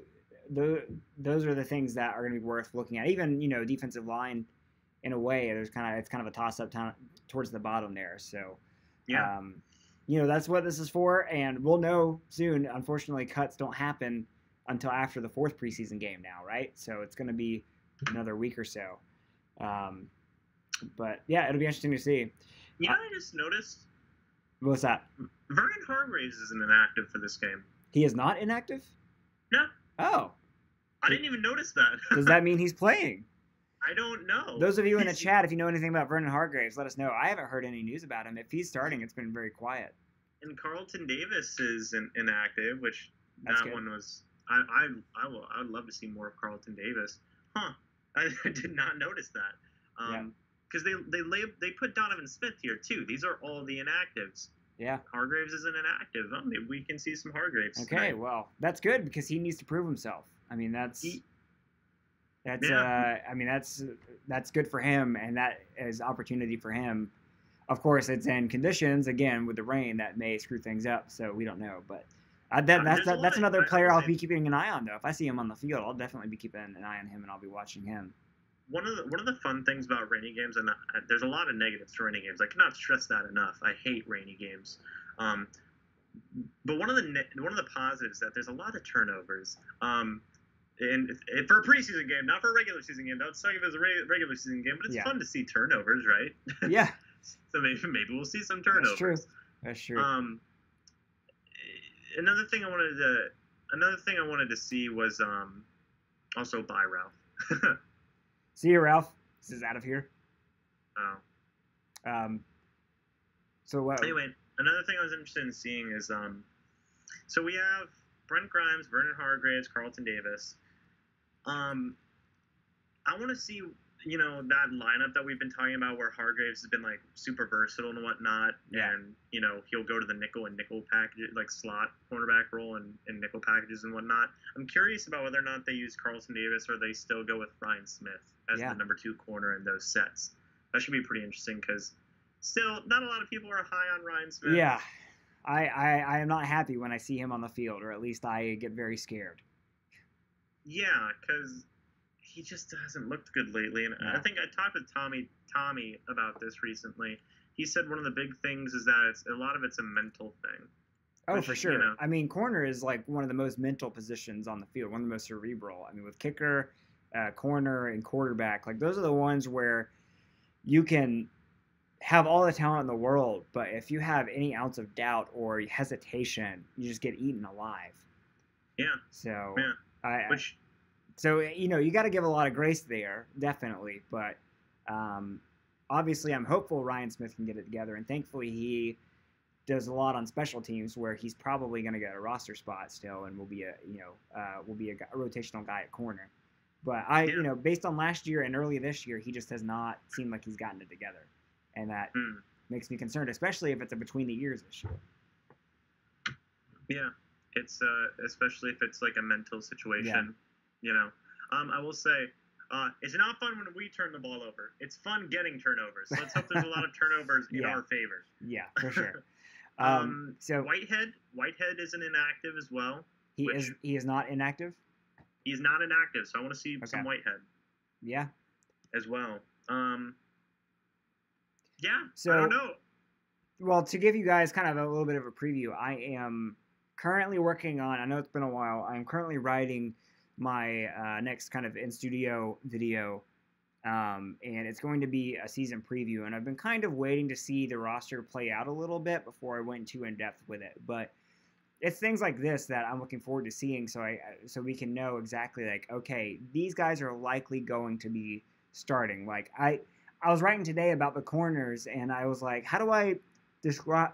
those are the things that are going to be worth looking at. Even defensive line, in a way, it's kind of a toss up towards the bottom there. So that's what this is for, and we'll know soon. Unfortunately, cuts don't happen until after the 4th preseason game now, right? So it's going to be another week or so. But yeah, it'll be interesting to see. I just noticed. What's that? Vernon Hargreaves isn't inactive for this game. He is not inactive? No. Oh. I didn't even notice that. Does that mean he's playing? I don't know. Those of you in the chat, if you know anything about Vernon Hargreaves, let us know. I haven't heard any news about him. If he's starting, it's been very quiet. And Carlton Davis is inactive, which That's that good. one was. I would love to see more of Carlton Davis. Huh? I did not notice that. Because they put Donovan Smith here too. These are all the inactives. Yeah. Hargraves isn't inactive. Oh, maybe we can see some Hargraves. Okay, tonight. well, that's good because he needs to prove himself. I mean, that's good for him, and that is opportunity for him. Of course, it's in conditions again with the rain that may screw things up, so we don't know. But that's another player I'll be keeping an eye on, though. If I see him on the field, I'll definitely be keeping an eye on him, and I'll be watching him. One of the fun things about rainy games, and there's a lot of negatives to rainy games. I cannot stress that enough. I hate rainy games. But one of the positives is that there's a lot of turnovers. And for a preseason game, not for a regular season game. Don't suck if it's a regular season game, but it's fun to see turnovers, right? Yeah. So maybe we'll see some turnovers. That's true. Another thing I wanted to see was also bye Ralph. See you, Ralph. This is out of here. Oh. So what? Anyway, another thing I was interested in seeing is so we have Brent Grimes, Vernon Hargreaves, Carlton Davis. I want to see that lineup that we've been talking about where Hargreaves has been like super versatile and whatnot, and he'll go to the nickel and nickel package, like slot cornerback role and nickel packages and whatnot. I'm curious about whether or not they use Carlton Davis or they still go with Ryan Smith as the number 2 corner in those sets. That should be pretty interesting because still not a lot of people are high on Ryan Smith. Yeah, I am not happy when I see him on the field, or at least I get very scared. Yeah, because he just hasn't looked good lately, and I think I talked with Tommy about this recently. He said one of the big things is that a lot of it's a mental thing. Oh, for sure. I mean, corner is like one of the most mental positions on the field, one of the most cerebral. I mean, with kicker, corner, and quarterback, like those are the ones where you can have all the talent in the world, but if you have any ounce of doubt or hesitation, you just get eaten alive. Yeah. So, So, you got to give a lot of grace there, definitely. But obviously, I'm hopeful Ryan Smith can get it together. And thankfully, he does a lot on special teams where he's probably going to get a roster spot still and will be a rotational guy at corner. But based on last year and early this year, he just has not seemed like he's gotten it together. And that makes me concerned, especially if it's a between the ears issue. Yeah, it's especially if it's like a mental situation, you know. I will say, it's not fun when we turn the ball over. It's fun getting turnovers. So let's hope there's a lot of turnovers in our favor. Yeah, for sure. So Whitehead isn't inactive as well. He is not inactive. He's not inactive, so I want to see some Whitehead. Yeah. As well. Yeah. So I don't know. Well, to give you guys kind of a little bit of a preview, I am currently working on. I know it's been a while. I'm currently writing my next kind of in studio video. And it's going to be a season preview, and I've been kind of waiting to see the roster play out a little bit before I went too in depth with it. But it's things like this that I'm looking forward to seeing, so we can know exactly like, okay, these guys are likely going to be starting. Like I was writing today about the corners, and I was like, how do I describe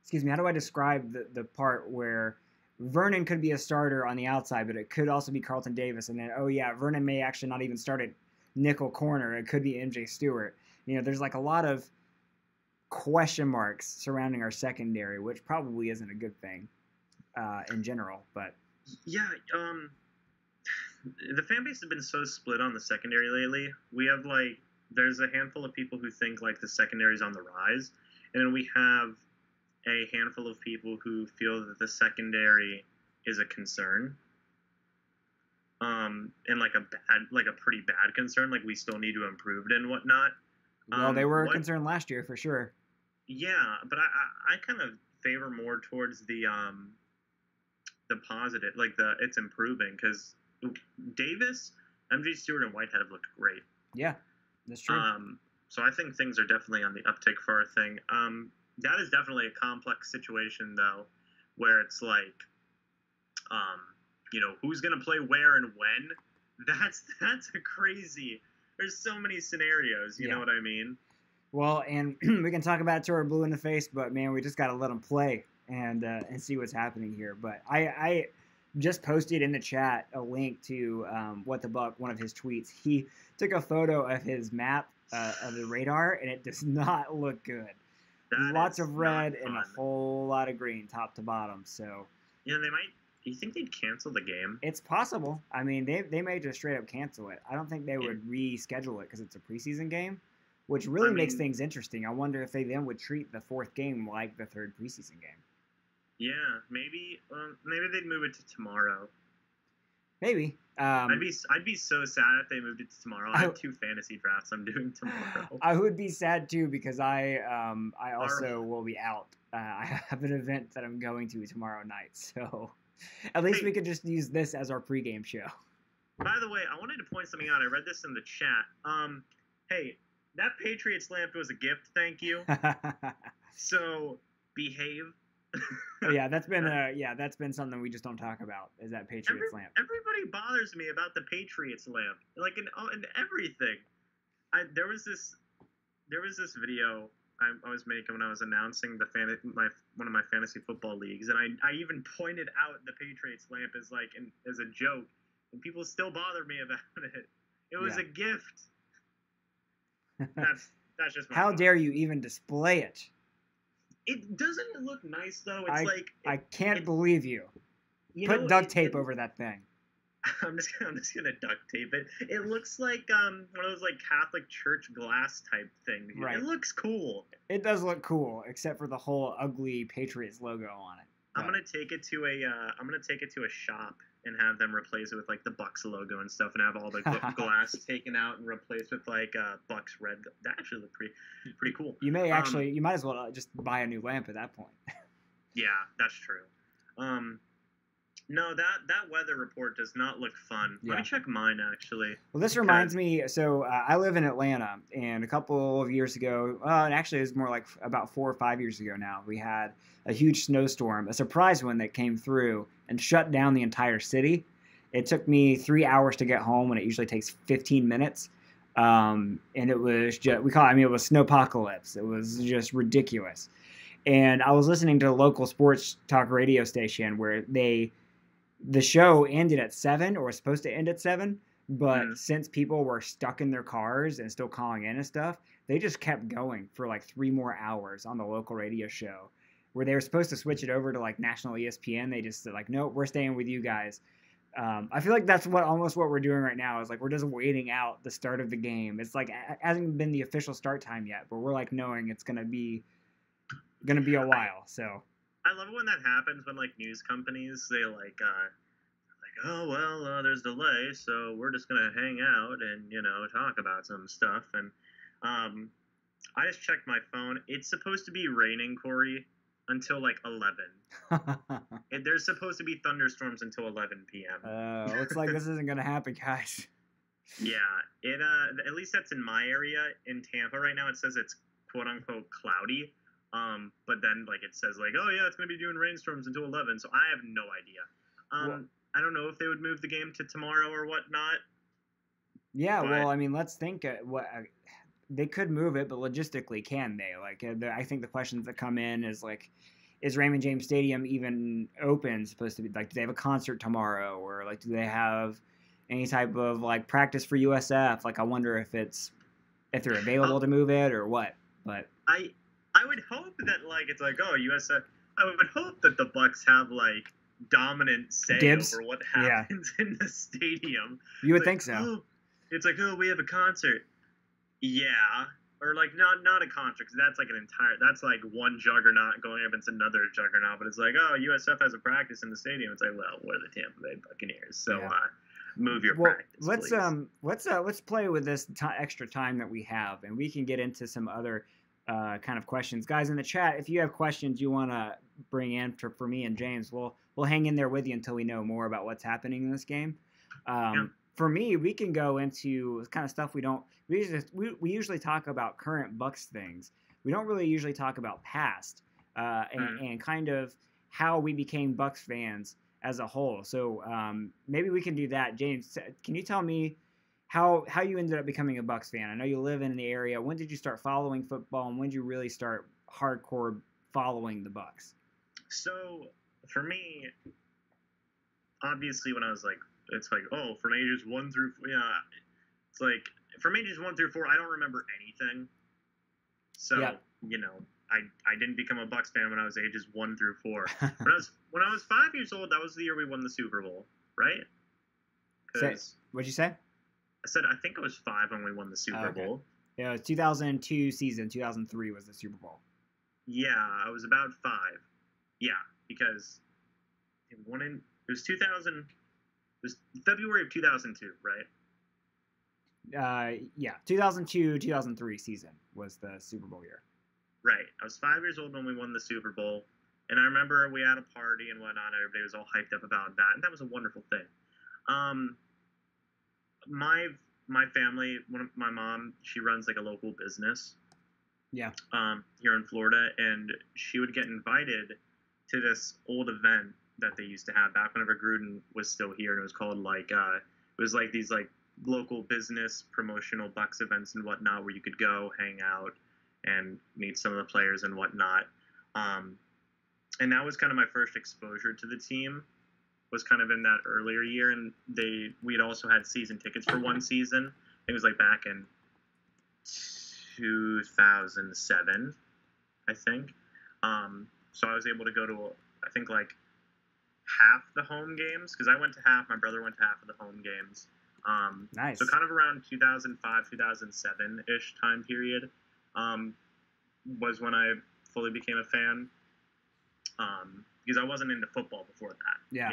the part where Vernon could be a starter on the outside, but it could also be Carlton Davis, and then Vernon may actually not even start at nickel corner. It could be MJ Stewart. There's like a lot of question marks surrounding our secondary, which probably isn't a good thing in general. But yeah, the fan base has been so split on the secondary lately. We have there's a handful of people who think like the secondary is on the rise, and then we have a handful of people who feel that the secondary is a concern. And like a pretty bad concern, like we still need to improve it and whatnot. Well, they were a concern last year for sure. Yeah, but I kind of favor more towards the positive, it's improving, because Davis, MJ Stewart, and Whitehead have looked great. Yeah, that's true. So I think things are definitely on the uptick for our thing. That is definitely a complex situation though, where it's like, who's gonna play where and when. That's a crazy. There's so many scenarios. You know what I mean? Well, and we can talk about it till we're blue in the face, but man, we just got to let them play and see what's happening here. But I just posted in the chat a link to What the Buck, one of his tweets. He took a photo of his map of the radar, and it does not look good. Lots of red and a whole lot of green, top to bottom. So yeah, they might. Do you think they'd cancel the game? It's possible. I mean, they may just straight up cancel it. I don't think they would reschedule it because it's a preseason game, which really makes things interesting. I wonder if they then would treat the fourth game like the third preseason game. Yeah, maybe. Maybe they'd move it to tomorrow. Maybe. I'd be so sad if they moved it to tomorrow. I have 2 fantasy drafts I'm doing tomorrow. I would be sad too, because I also will be out. I have an event that I'm going to tomorrow night, so at least we could just use this as our pregame show. By the way, I wanted to point something out. I read this in the chat. Hey, that Patriots lamp was a gift. Thank you. So behave. That's been something we just don't talk about. Is that Patriots lamp? Everybody bothers me about the Patriots lamp, like in everything. There was this video I was making when I was announcing one of my fantasy football leagues, and I even pointed out the Patriots lamp as a joke, and people still bother me about it. It was a gift. That's just my How thought. dare you even display it? It doesn't look nice though. I can't believe you. Put duct tape over that thing. I'm just gonna duct tape it. It looks like one of those Catholic church glass type things. Right. It looks cool. It does look cool, except for the whole ugly Patriots logo on it. But I'm gonna take it to a shop and have them replace it with the Bucs logo and stuff, and have all the glass taken out and replaced with Bucs red. That actually look pretty cool. You might as well just buy a new lamp at that point. Yeah, that's true. No, that weather report does not look fun. Let me check mine, actually. Well, this reminds me, so I live in Atlanta, and a couple of years ago, and actually it was more like about 4 or 5 years ago now, we had a huge snowstorm, a surprise one that came through and shut down the entire city. It took me 3 hours to get home when it usually takes 15 minutes. And it was just, it was snowpocalypse. It was just ridiculous. And I was listening to a local sports talk radio station where the show ended at 7, or was supposed to end at 7, but since people were stuck in their cars and still calling in and stuff, they just kept going for 3 more hours on the local radio show. where they were supposed to switch it over to like national ESPN. They just said like, nope, we're staying with you guys. I feel like that's almost what we're doing right now is like we're just waiting out the start of the game. It's like it hasn't been the official start time yet, but we're like knowing it's gonna be a while. So I love it when that happens when like news companies they like oh well there's delay so we're just gonna hang out and talk about some stuff and I just checked my phone. It's supposed to be raining, Corey, until like 11. There's supposed to be thunderstorms until 11 p.m. Looks like this isn't gonna happen, guys. Yeah, it at least that's in my area in Tampa right now. It says it's quote unquote cloudy, but then like it says like oh yeah it's gonna be doing rainstorms until 11. So I have no idea. I don't know if they would move the game to tomorrow or whatnot. Yeah, well, I mean, let's think they could move it, but logistically, can they? Like, I think the questions that come in is like, is Raymond James Stadium even open? Supposed to be like, do they have a concert tomorrow, or like, do they have any type of like practice for USF? Like, I wonder if they're available to move it or what. But I would hope that like it's like oh USF. I would hope that the Bucs have like dominant say over what happens in the stadium. You would like, think so. Oh, it's like, oh, we have a concert. Yeah. Or like not a concert, because that's like that's like one juggernaut going up against another juggernaut. But it's like, oh, USF has a practice in the stadium. It's like, well, we're the Tampa Bay Buccaneers, so move your practice. Let's play with this extra time that we have, and we can get into some other kind of questions, guys in the chat. If you have questions you want to bring in for me and James, we'll hang in there with you until we know more about what's happening in this game. For me, we can go into kind of stuff we usually talk about current Bucs things. We don't really usually talk about past and kind of how we became Bucs fans as a whole. So maybe we can do that. James, can you tell me how you ended up becoming a Bucs fan? I know you live in the area. When did you start following football, and when did you really start hardcore following the Bucs? So for me, obviously, when I was like, it's like, oh, from ages 1 through it's like from ages 1 through 4, I don't remember anything. So I didn't become a Bucs fan when I was ages 1 through 4. when I was 5 years old, that was the year we won the Super Bowl, right? What'd you say? I said I think I was 5 when we won the Super Bowl. Yeah, it was 2002 season. 2003 was the Super Bowl. Yeah, I was about 5. Yeah, because it was 2000. It was February of 2002, right? 2002, 2003 season was the Super Bowl year. Right. I was 5 years old when we won the Super Bowl, and I remember we had a party and whatnot. Everybody was all hyped up about that, and that was a wonderful thing. My family, my mom, she runs like a local business. Yeah. Here in Florida, and she would get invited to this old event that they used to have back whenever Gruden was still here, and it was called like it was like these like local business promotional Bucs events and whatnot, where you could go hang out and meet some of the players and whatnot. And that was kind of my first exposure to the team, was kind of in that earlier year, and we had also had season tickets for one season. It was like back in 2007, I think. So I was able to go to I think like half the home games, because I went to half, my brother went to half of the home games. Nice. So kind of around 2005, 2007-ish time period was when I fully became a fan, because I wasn't into football before that. Yeah.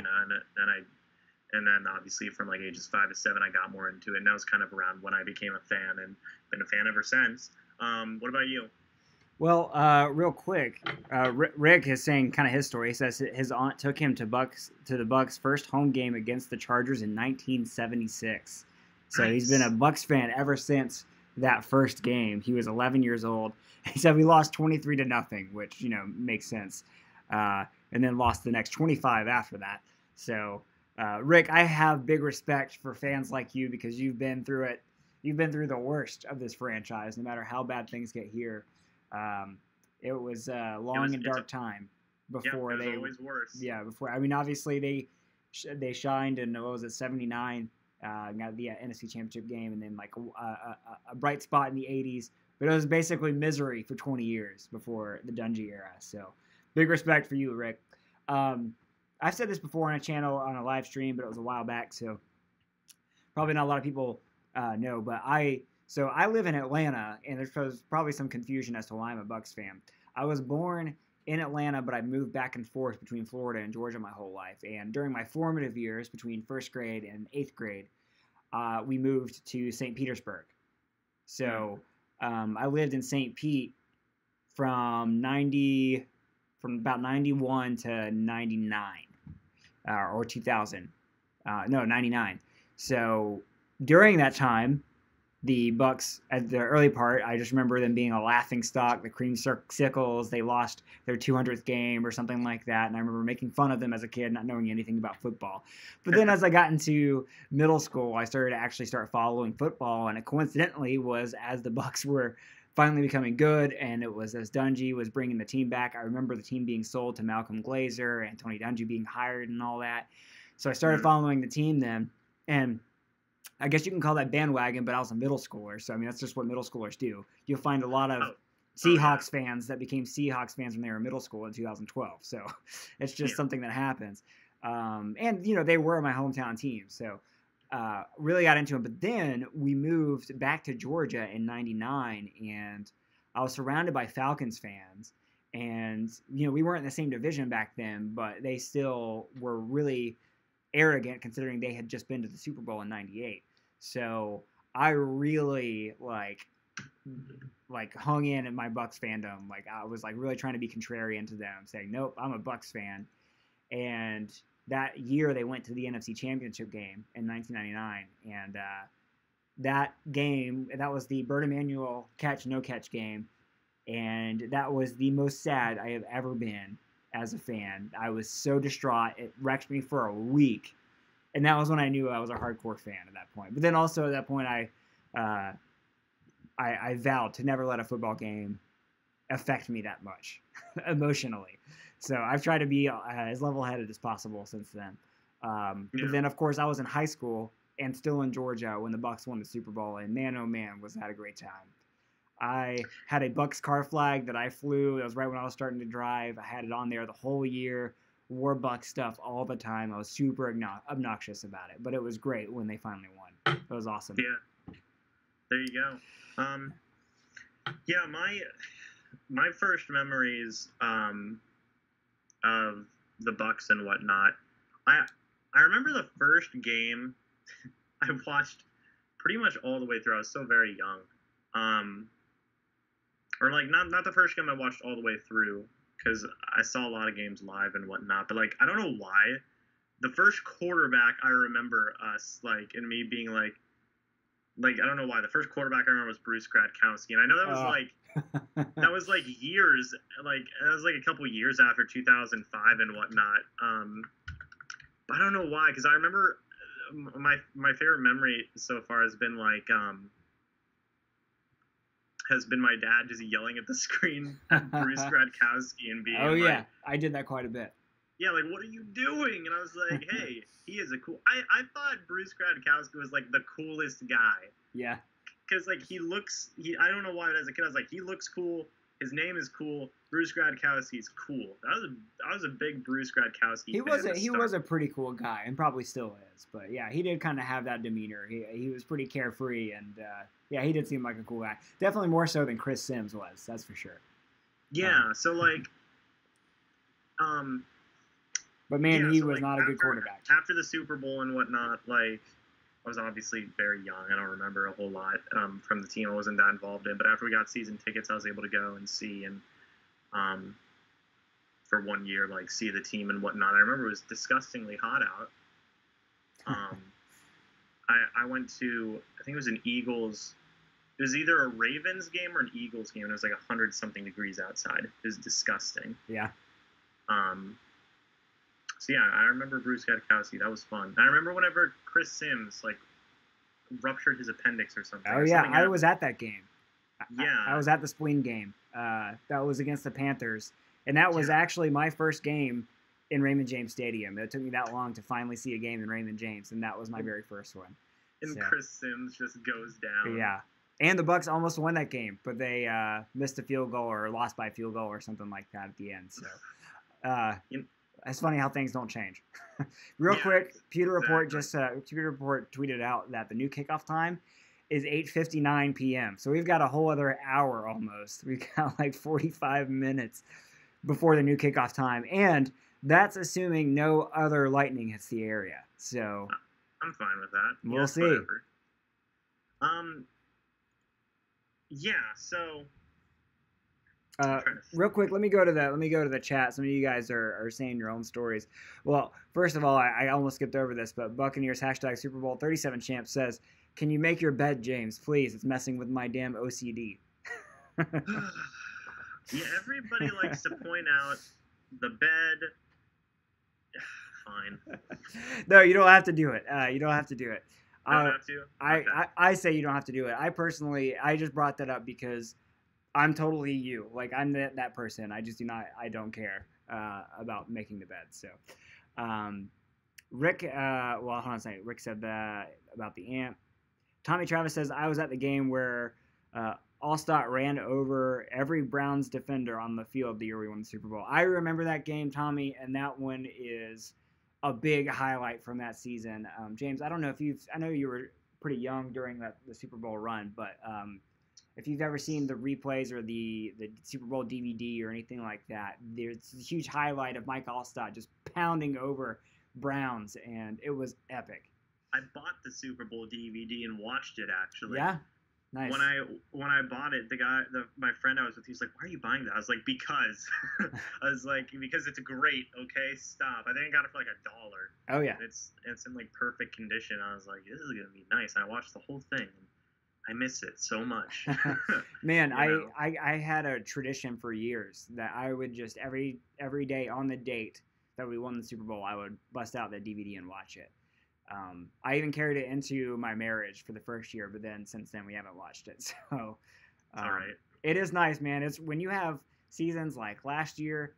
And then obviously from like ages 5 to 7, I got more into it, and that was kind of around when I became a fan, and been a fan ever since. What about you? Well, real quick, Rick is saying kind of his story. He says his aunt took him to the Bucs' first home game against the Chargers in 1976. So He's been a Bucs fan ever since that first game. He was 11 years old. He said we lost 23-0, which makes sense, and then lost the next 25 after that. So, Rick, I have big respect for fans like you, because you've been through it. You've been through the worst of this franchise, no matter how bad things get here. It was a long and dark time before they always worse. Yeah, obviously they shined in, what was it, 79, got the NFC Championship game, and then like a bright spot in the 80s, but it was basically misery for 20 years before the Dungy era. So Big respect for you, Rick. I've said this before on a channel on a live stream, but it was a while back, so probably not a lot of people know. But I live in Atlanta, and there's probably some confusion as to why I'm a Bucs fan. I was born in Atlanta, but I moved back and forth between Florida and Georgia my whole life. And during my formative years, between first grade and eighth grade, we moved to St. Petersburg. So I lived in St. Pete from about 91 to 99 or 2000. No, 99. So during that time, the Bucs, at the early part, I just remember them being a laughing stock, the creamsicles. They lost their 200th game or something like that, and I remember making fun of them as a kid, not knowing anything about football. But then as I got into middle school, I started to actually start following football, and it coincidentally was as the Bucs were finally becoming good, and it was as Dungy was bringing the team back. I remember the team being sold to Malcolm Glazer and Tony Dungy being hired and all that. So I started following the team then, and I guess you can call that bandwagon, but I was a middle schooler, so I mean that's just what middle schoolers do. You'll find a lot of Seahawks fans that became Seahawks fans when they were in middle school in 2012. So it's just something that happens. And you know they were my hometown team, so really got into it. But then we moved back to Georgia in '99, and I was surrounded by Falcons fans. And you know we weren't in the same division back then, but they still were really arrogant considering they had just been to the Super Bowl in '98. So I really like hung in at my Bucs fandom. Like I was like really trying to be contrarian to them, saying, nope, I'm a Bucs fan. And that year they went to the NFC Championship game in 1999. And that game, that was the Bert Emanuel catch, no catch game. And that was the most sad I have ever been as a fan. I was so distraught. It wrecked me for a week. And that was when I knew I was a hardcore fan at that point. But then also at that point, I vowed to never let a football game affect me that much emotionally. So I've tried to be as level-headed as possible since then. But then, of course, I was in high school and still in Georgia when the Bucs won the Super Bowl. And man, oh man, was that a great time. I had a Bucs car flag that I flew. It was right when I was starting to drive. I had it on there the whole year. Wore Bucs stuff all the time. I was super obnoxious about it, but it was great when they finally won. It was awesome. Yeah, there you go. Yeah, my first memories of the Bucs and whatnot. I remember the first game I watched pretty much all the way through. I was so very young. Or like not the first game I watched all the way through, because I saw a lot of games live and whatnot. But like I don't know why, the first quarterback I remember us like and me being like I don't know why the first quarterback I remember was Bruce Gradkowski, and I know that was that was like years, like that was like a couple years after 2005 and whatnot. But I don't know why, because I remember my favorite memory so far has been like my dad just yelling at the screen at Bruce Gradkowski and being like, I did that quite a bit. Yeah, like, what are you doing? And I was like, hey, he is a cool... I thought Bruce Gradkowski was, like, the coolest guy. Yeah. Because, like, I don't know why, but as a kid, I was like, he looks cool. His name is cool. Bruce Gradkowski's cool. I was a big Bruce Gradkowski fan. He was a pretty cool guy, and probably still is. But, yeah, he did kind of have that demeanor. He was pretty carefree, and, yeah, he did seem like a cool guy. Definitely more so than Chris Sims was, that's for sure. Yeah, so, like... But man, he was not a good quarterback. After the Super Bowl and whatnot, like, I was obviously very young. I don't remember a whole lot from the team. I wasn't that involved in. But after we got season tickets, I was able to go and see and for 1 year, like, see the team and whatnot. I remember it was disgustingly hot out. I went to, I think it was an Eagles. It was either a Ravens game or an Eagles game. And it was like 100-something degrees outside. It was disgusting. Yeah. So yeah, I remember Bruce Gradkowski. That was fun. I remember whenever Chris Sims like ruptured his appendix or something. Oh yeah, I was at that game. Yeah, I was at the spleen game. That was against the Panthers, and that was actually my first game in Raymond James Stadium. It took me that long to finally see a game in Raymond James, and that was my very first one. And Chris Sims just goes down. Yeah, and the Bucs almost won that game, but they missed a field goal or lost by a field goal or something like that at the end. So. It's funny how things don't change. Real quick, Pewter Report tweeted out that the new kickoff time is 8:59 p.m. So we've got a whole other hour almost. We've got like 45 minutes before the new kickoff time, and that's assuming no other lightning hits the area. So I'm fine with that. We'll see. Whatever. Yeah. So. Real quick, let me go to the chat. Some of you guys are saying your own stories. Well, first of all, I almost skipped over this, but Buccaneers # Super Bowl 37 champ says, "Can you make your bed, James? Please, it's messing with my damn OCD." Yeah, everybody likes to point out the bed. Fine. No, you don't have to do it. You don't have to do it. I don't have to. Okay. I say you don't have to do it. I just brought that up because I'm totally you. Like, I'm that person. I don't care about making the bed. So, Rick, well, hold on a second. Rick said that about the amp. Tommy Travis says, I was at the game where Allstott ran over every Browns defender on the field the year we won the Super Bowl. I remember that game, Tommy, and that one is a big highlight from that season. James, I don't know if I know you were pretty young during the Super Bowl run, but if you've ever seen the replays or the Super Bowl DVD or anything like that, there's a huge highlight of Mike Allstott just pounding over Browns, and it was epic. I bought the Super Bowl DVD and watched it, actually. Yeah? Nice. When I bought it, my friend I was with, he was like, "Why are you buying that?" I was like, "Because." I was like, "Because it's great." Okay, stop. I think I got it for like $1. Oh yeah. It's in like perfect condition. I was like, "This is gonna be nice." And I watched the whole thing. I miss it so much. Man, I had a tradition for years that I would just every day on the date that we won the Super Bowl, I would bust out the DVD and watch it. I even carried it into my marriage for the first year, but then since then we haven't watched it. So all right. It is nice, man. It's when you have seasons like last year,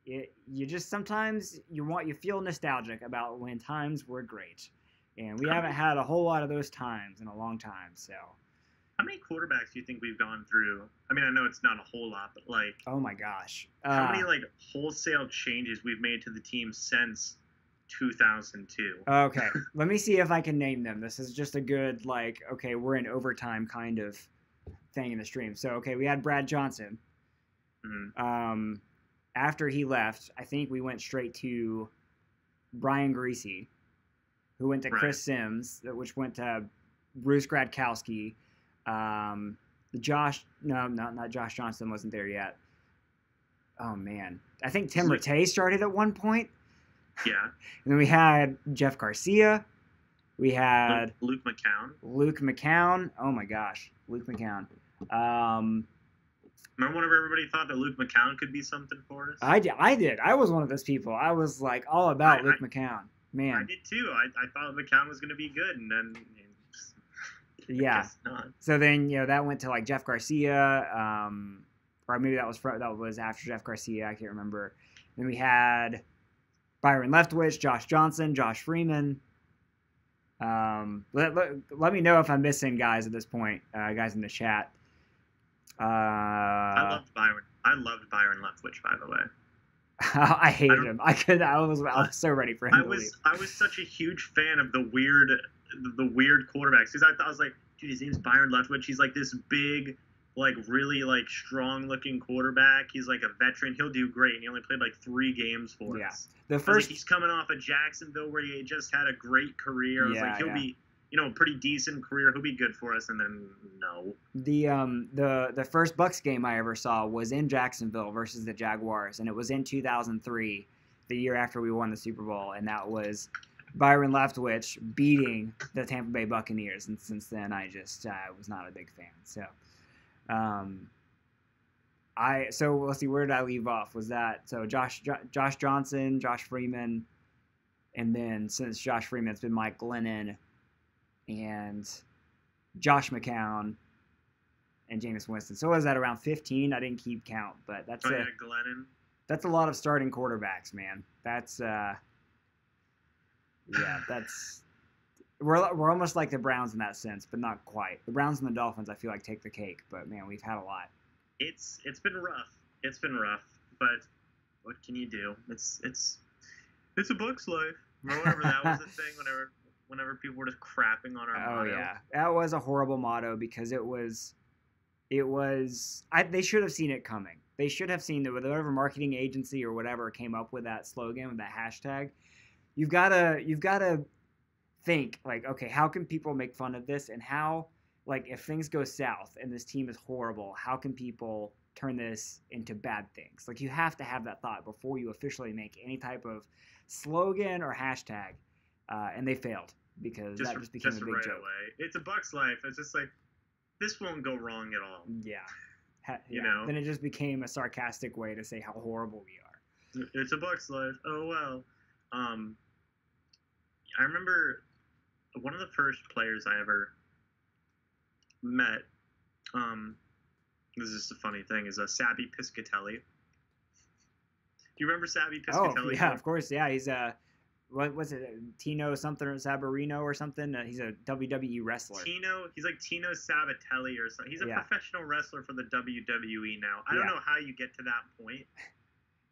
you just sometimes you feel nostalgic about when times were great. And we haven't had a whole lot of those times in a long time. So, how many quarterbacks do you think we've gone through? I mean, I know it's not a whole lot, but like, oh my gosh, how many like wholesale changes we've made to the team since 2002? Okay, let me see if I can name them. This is just a good okay, we're in overtime kind of thing in the stream. So, okay, we had Brad Johnson. Mm-hmm. After he left, I think we went straight to Brian Greasy, who went to Chris Sims, which went to Bruce Gradkowski. Not Josh Johnson wasn't there yet. Oh, man. I think Tim Rattay started at one point. Yeah. And then we had Jeff Garcia. We had Luke McCown. Oh, my gosh. Luke McCown. Remember whenever everybody thought that Luke McCown could be something for us? I did. I was one of those people. I was like all about Luke McCown. Man. I did too. I thought McCown was going to be good, and then yeah. So then that went to like Jeff Garcia, or maybe that was after Jeff Garcia. I can't remember. Then we had Byron Leftwich, Josh Johnson, Josh Freeman. Let me know if I'm missing guys at this point, guys in the chat. I loved Byron Leftwich, by the way. I hated him. I was so ready for him to leave. I was such a huge fan of the weird quarterbacks, because I was like, dude, his name's Byron Leftwich. He's like this big, like really like strong looking quarterback. He's like a veteran. He'll do great. And he only played like 3 games for us. The first, he's coming off of Jacksonville, where he just had a great career. I was like, he'll be, a pretty decent career. He'll be good for us. And then no. The first Bucs game I ever saw was in Jacksonville versus the Jaguars, and it was in 2003, the year after we won the Super Bowl, and that was Byron Leftwich beating the Tampa Bay Buccaneers. And since then, I just was not a big fan. So, so let's see, where did I leave off? Was that Josh Johnson, Josh Freeman, and then since Josh Freeman, it's been Mike Glennon and Josh McCown and Jameis Winston. So was that around 15? I didn't keep count, but that's Glennon. That's a lot of starting quarterbacks, man. That's we're almost like the Browns in that sense, but not quite. The Browns and the Dolphins, I feel like, take the cake, but man, we've had a lot. It's been rough. It's been rough but what can you do? It's a Bucs life. Remember whenever that was a thing? Whenever people were just crapping on our motto. Oh yeah, that was a horrible motto because it was. They should have seen it coming. They should have seen that whatever marketing agency or whatever came up with that slogan, with that hashtag. You've gotta think like, okay, how can people make fun of this, and how, like, if things go south and this team is horrible, how can people turn this into bad things? Like, you have to have that thought before you officially make any type of slogan or hashtag, and they failed because that just became a big right joke. Away. It's a Bucs life. It's just like, this won't go wrong at all. Yeah. You know? Then it just became a sarcastic way to say how horrible we are. It's a Bucs life. Oh, well. I remember one of the first players I ever met, this is just a funny thing, is Sabby Piscatelli. Do you remember Sabby Piscatelli? Oh, yeah, of course. Yeah, he's what was it, Tino something or Sabarino or something? He's a WWE wrestler. He's like Tino Sabatelli or something. He's a professional wrestler for the WWE now. I don't know how you get to that point.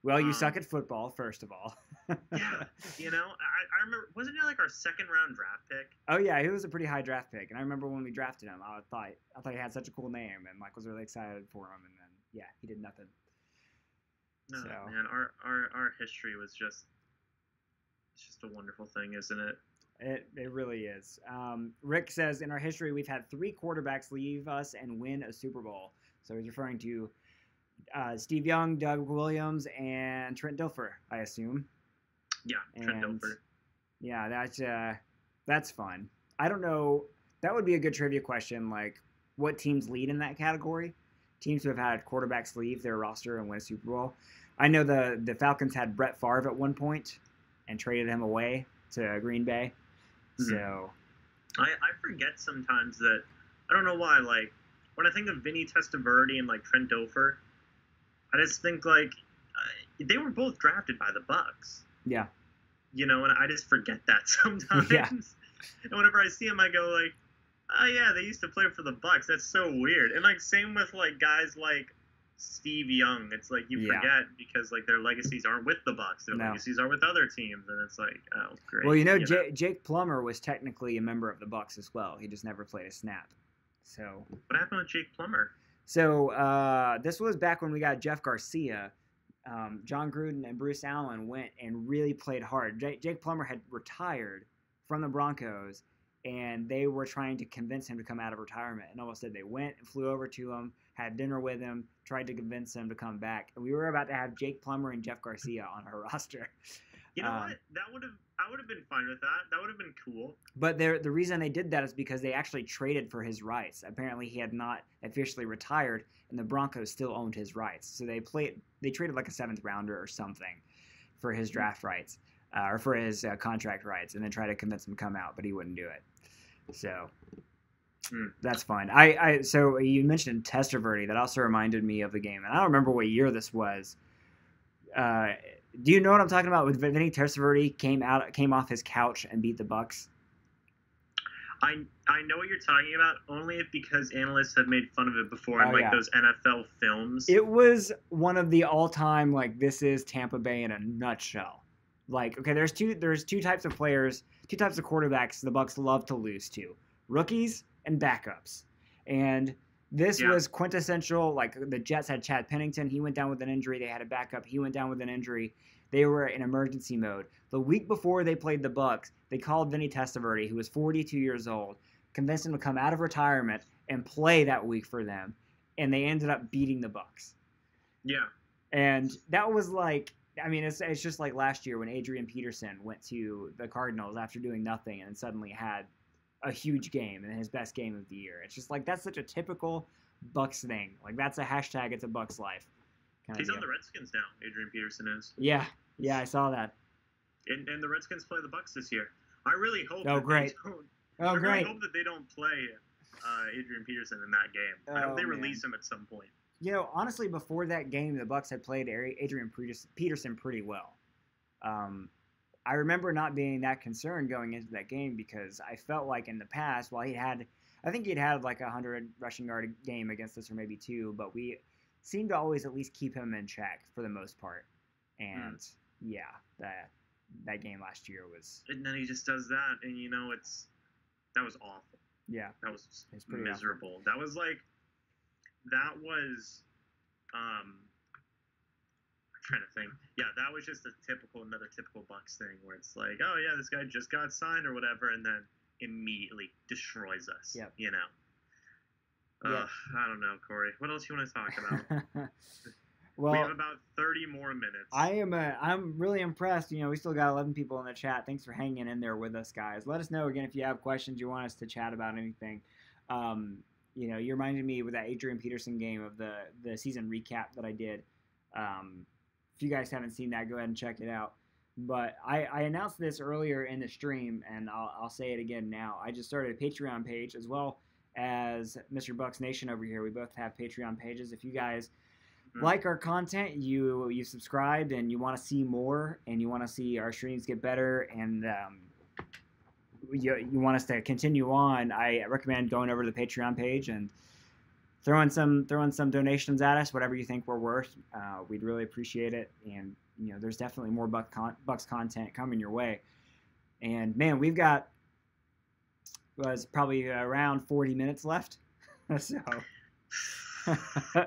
Well, you suck at football, first of all. Yeah, I remember, wasn't he like our second round draft pick? Oh yeah, he was a pretty high draft pick, and I remember when we drafted him, I thought he had such a cool name, and Mike was really excited for him, and then he did nothing. No, man, our history was just. It's just a wonderful thing, isn't it? It really is. Rick says, in our history, we've had 3 quarterbacks leave us and win a Super Bowl. So he's referring to Steve Young, Doug Williams, and Trent Dilfer, I assume. Yeah, Trent Dilfer. Yeah, that's fun. I don't know. That would be a good trivia question, like what teams lead in that category? Teams who have had quarterbacks leave their roster and win a Super Bowl. I know the Falcons had Brett Favre at one point and traded him away to Green Bay. Mm-hmm. So I forget sometimes that, I don't know why, like, when I think of Vinny Testaverde and, like, Trent Dilfer, I just think, like, they were both drafted by the Bucs. Yeah. You know, and I just forget that sometimes. Yeah. And whenever I see them, I go, like, oh, yeah, they used to play for the Bucs. That's so weird. And, like, same with, like, guys like Steve Young. It's like you forget because like their legacies aren't with the Bucs. Their legacies are with other teams, and it's like, oh, great. Well, Jake Plummer was technically a member of the Bucs as well. He just never played a snap. So what happened with Jake Plummer? So this was back when we got Jeff Garcia. John Gruden and Bruce Allen went and really played hard. Jake Plummer had retired from the Broncos, and they were trying to convince him to come out of retirement. And almost did. They went and flew over to him, had dinner with him, tried to convince him to come back. And we were about to have Jake Plummer and Jeff Garcia on our roster. You know what? I would have been fine with that. That would have been cool. But the reason they did that is because they actually traded for his rights. Apparently, he had not officially retired, and the Broncos still owned his rights. So they traded like a 7th rounder or something for his draft rights, or for his contract rights, and then tried to convince him to come out, but he wouldn't do it. So that's fine. So you mentioned Testaverde. That also reminded me of the game, and I don't remember what year this was. Do you know what I'm talking about? With Vinny Testaverde came off his couch and beat the Bucs. I know what you're talking about, only because analysts have made fun of it before in those NFL films. It was one of the all-time, like, this is Tampa Bay in a nutshell. Like, okay, there's two types of players, 2 types of quarterbacks the Bucs love to lose to: rookies and backups. And this was quintessential. Like, the Jets had Chad Pennington. He went down with an injury. They had a backup. He went down with an injury. They were in emergency mode. The week before they played the Bucs, they called Vinny Testaverde, who was 42 years old, convinced him to come out of retirement and play that week for them, and they ended up beating the Bucs. Yeah. And that was like, I mean, it's just like last year when Adrian Peterson went to the Cardinals after doing nothing and then suddenly had a huge game and his best game of the year. It's just like, that's such a typical Bucs thing. Like, that's a hashtag, it's a Bucs life. He's on the Redskins now, Adrian Peterson is. Yeah, I saw that. And the Redskins play the Bucs this year. I really hope I really hope that they don't play Adrian Peterson in that game. I hope they release him at some point. You know, honestly, before that game, the Bucs had played Adrian Peterson pretty well. I remember not being that concerned going into that game because I felt like in the past, while I think he'd had like a 100 rushing yard game against us, or maybe 2, but we seem to always at least keep him in check for the most part. And yeah, that game last year was. And then he just does that, and that was awful. Yeah, that was pretty miserable. Awful. That was I'm trying to think. Yeah, that was just another typical Bucs thing where it's like, oh yeah, this guy just got signed or whatever, and then immediately destroys us. Yep. Yep. I don't know, Corey. What else you want to talk about? Well, we have about 30 more minutes. I'm really impressed. We still got 11 people in the chat. Thanks for hanging in there with us, guys. Let us know again if you have questions you want us to chat about anything. You reminded me with that Adrian Peterson game of the season recap that I did. If you guys haven't seen that, go ahead and check it out. But I announced this earlier in the stream, and I'll say it again now. I just started a Patreon page as well as Mr. Bucks Nation over here. We both have Patreon pages. If you guys like our content, you subscribed and you want to see more, and you want to see our streams get better, and you want us to continue on, I recommend going over to the Patreon page and throwing some donations at us, whatever you think we're worth. We'd really appreciate it. And there's definitely more Bucks content coming your way. And man, we've got probably around 40 minutes left. So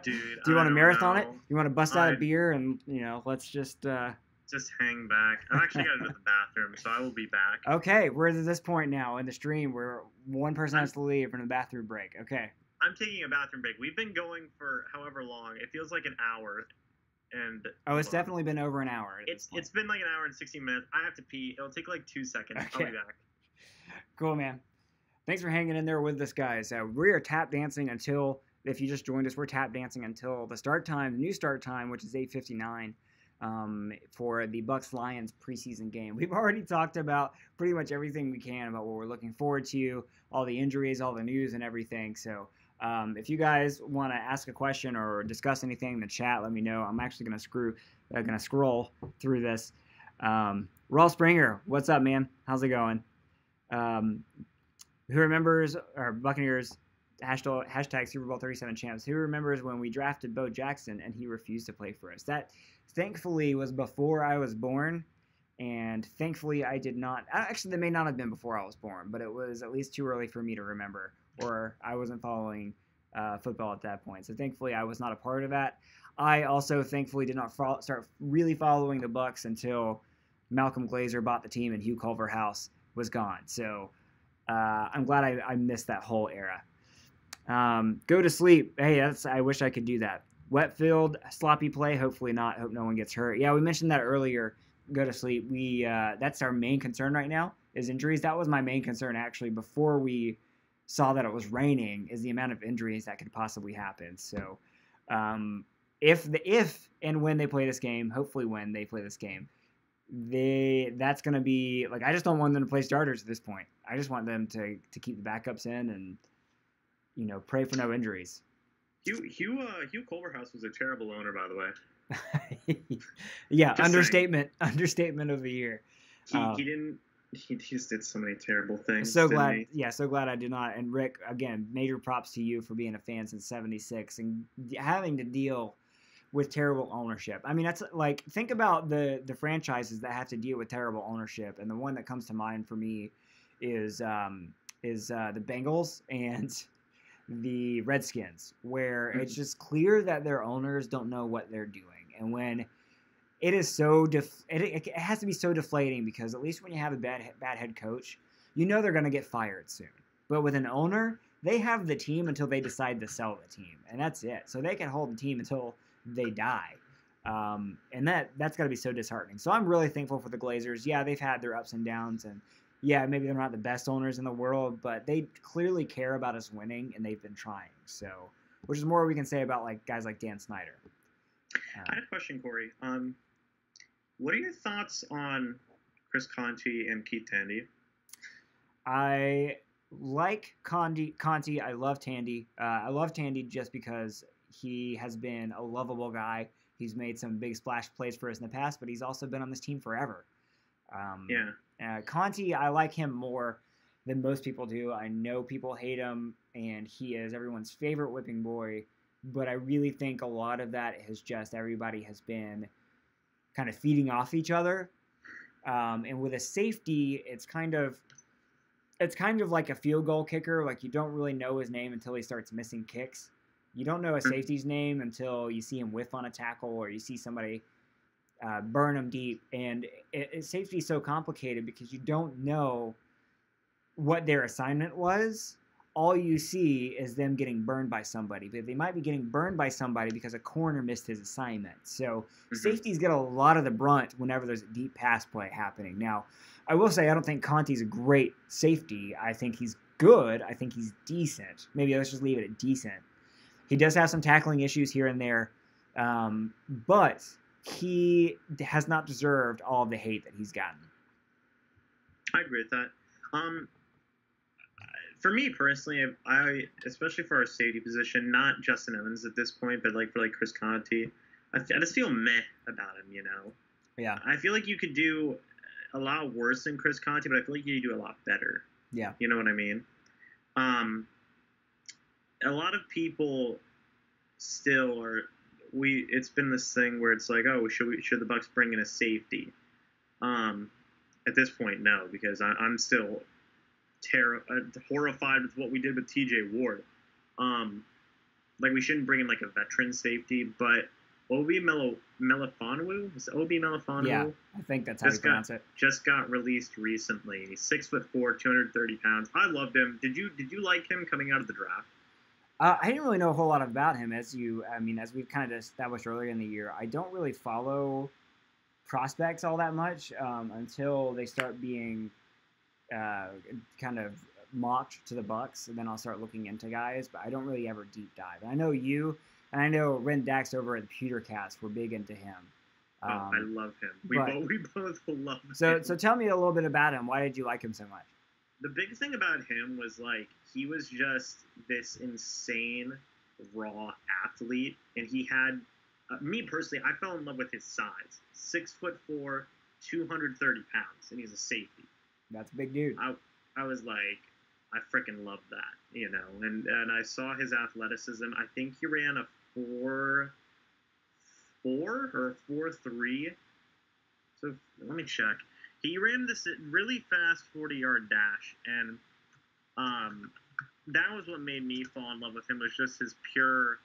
dude, do you want to marathon it? You want to bust out a beer and let's just hang back. I'm actually got to go to the bathroom, so I will be back. Okay, we're at this point now in the stream where one person has to leave from the bathroom break. Okay. I'm taking a bathroom break. We've been going for however long. It feels like an hour. And it's definitely been over an hour. It's been like an hour and 60 minutes. I have to pee. It'll take like 2 seconds. Okay. I'll be back. Cool, man. Thanks for hanging in there with us, guys. We are tap dancing until, if you just joined us, we're tap dancing until the start time, the new start time, which is 8:59. For the Bucs-Lions preseason game. We've already talked about pretty much everything we can about what we're looking forward to, all the injuries, all the news, and everything. So if you guys want to ask a question or discuss anything in the chat, let me know. I'm actually going to scroll through this. Raw Springer, what's up, man? How's it going? Who remembers our Buccaneers hashtag Super Bowl 37 champs? Who remembers when we drafted Bo Jackson and he refused to play for us? That thankfully was before I was born, and thankfully I did not. Actually, that may not have been before I was born, but it was at least too early for me to remember, or I wasn't following football at that point. So thankfully I was not a part of that. I also thankfully did not start really following the Bucs until Malcolm Glazer bought the team and Hugh Culverhouse was gone. So I'm glad I missed that whole era. Go to sleep. Hey, I wish I could do that. Wet field, sloppy play. Hopefully not. Hope no one gets hurt. Yeah, we mentioned that earlier. Go to sleep. That's our main concern right now is injuries. That was my main concern actually before we saw that it was raining, is the amount of injuries that could possibly happen. So if and when they play this game, hopefully when they play this game, that's going to be like, I just don't want them to play starters at this point. I just want them to keep the backups in and pray for no injuries. Hugh Culverhouse was a terrible owner, by the way. Yeah, just understatement of the year. He just did so many terrible things. So glad I did not. And Rick, again, major props to you for being a fan since '76 and having to deal with terrible ownership. I mean, that's like, think about the franchises that have to deal with terrible ownership, and the one that comes to mind for me is the Bengals and the Redskins, where it's just clear that their owners don't know what they're doing. And when it is so it has to be so deflating, because at least when you have a bad head coach, they're going to get fired soon. But with an owner, they have the team until they decide to sell the team, and that's it. So they can hold the team until they die. And that's got to be so disheartening. So I'm really thankful for the Glazers. Yeah, they've had their ups and downs, and yeah, maybe they're not the best owners in the world, but they clearly care about us winning, and they've been trying. So, which is more we can say about like guys like Dan Snyder. I had a question, Corey. What are your thoughts on Chris Conte and Keith Tandy? I like Conte. I love Tandy. I love Tandy just because he has been a lovable guy. He's made some big splash plays for us in the past, but he's also been on this team forever. Conte, I like him more than most people do. I know people hate him, and he is everyone's favorite whipping boy, but I really think a lot of that is just everybody has been kind of feeding off each other. And with a safety, it's kind of like a field goal kicker. Like, you don't really know his name until he starts missing kicks. You don't know a safety's name until you see him whiff on a tackle or you see somebody burn him deep. And safety is so complicated because you don't know what their assignment was. All you see is them getting burned by somebody. But they might be getting burned by somebody because a corner missed his assignment. So safeties get a lot of the brunt whenever there's a deep pass play happening. Now, I will say I don't think Conti's a great safety. I think he's good. I think he's decent. Maybe let's just leave it at decent. He does have some tackling issues here and there, but he has not deserved all of the hate that he's gotten. I agree with that. For me personally, I especially for our safety position, not Justin Evans at this point, but like for like Chris Conti, I just feel meh about him. Yeah. I feel like you could do a lot worse than Chris Conti, but I feel like you could do a lot better. Yeah. You know what I mean? A lot of people still are. It's been this thing where it's like, oh, should the Bucs bring in a safety? At this point, no, because I'm still horrified with what we did with TJ Ward. Like, we shouldn't bring in like a veteran safety, but Obi Melifonwu? Is it Obi Melifonwu? Yeah, I think that's how you pronounce it. Just got released recently. He's 6'4", 230 pounds. I loved him. Did you like him coming out of the draft? I didn't really know a whole lot about him, as we've kind of established earlier in the year. I don't really follow prospects all that much until they start being kind of mocked to the Bucs, and then I'll start looking into guys. But I don't really ever deep dive. And I know you and I know Ren Dax over at the Pewtercast were big into him. I love him. We both love him. So tell me a little bit about him. Why did you like him so much? The big thing about him was, like, he was just this insane, raw athlete. And he had, me personally, I fell in love with his size. 6'4", 230 pounds, and he's a safety. That's a big dude. I was like, I freaking love that, And I saw his athleticism. I think he ran a 4.4 or 4.3. So let me check. He ran this really fast 40-yard dash, and that was what made me fall in love with him. Was just his pure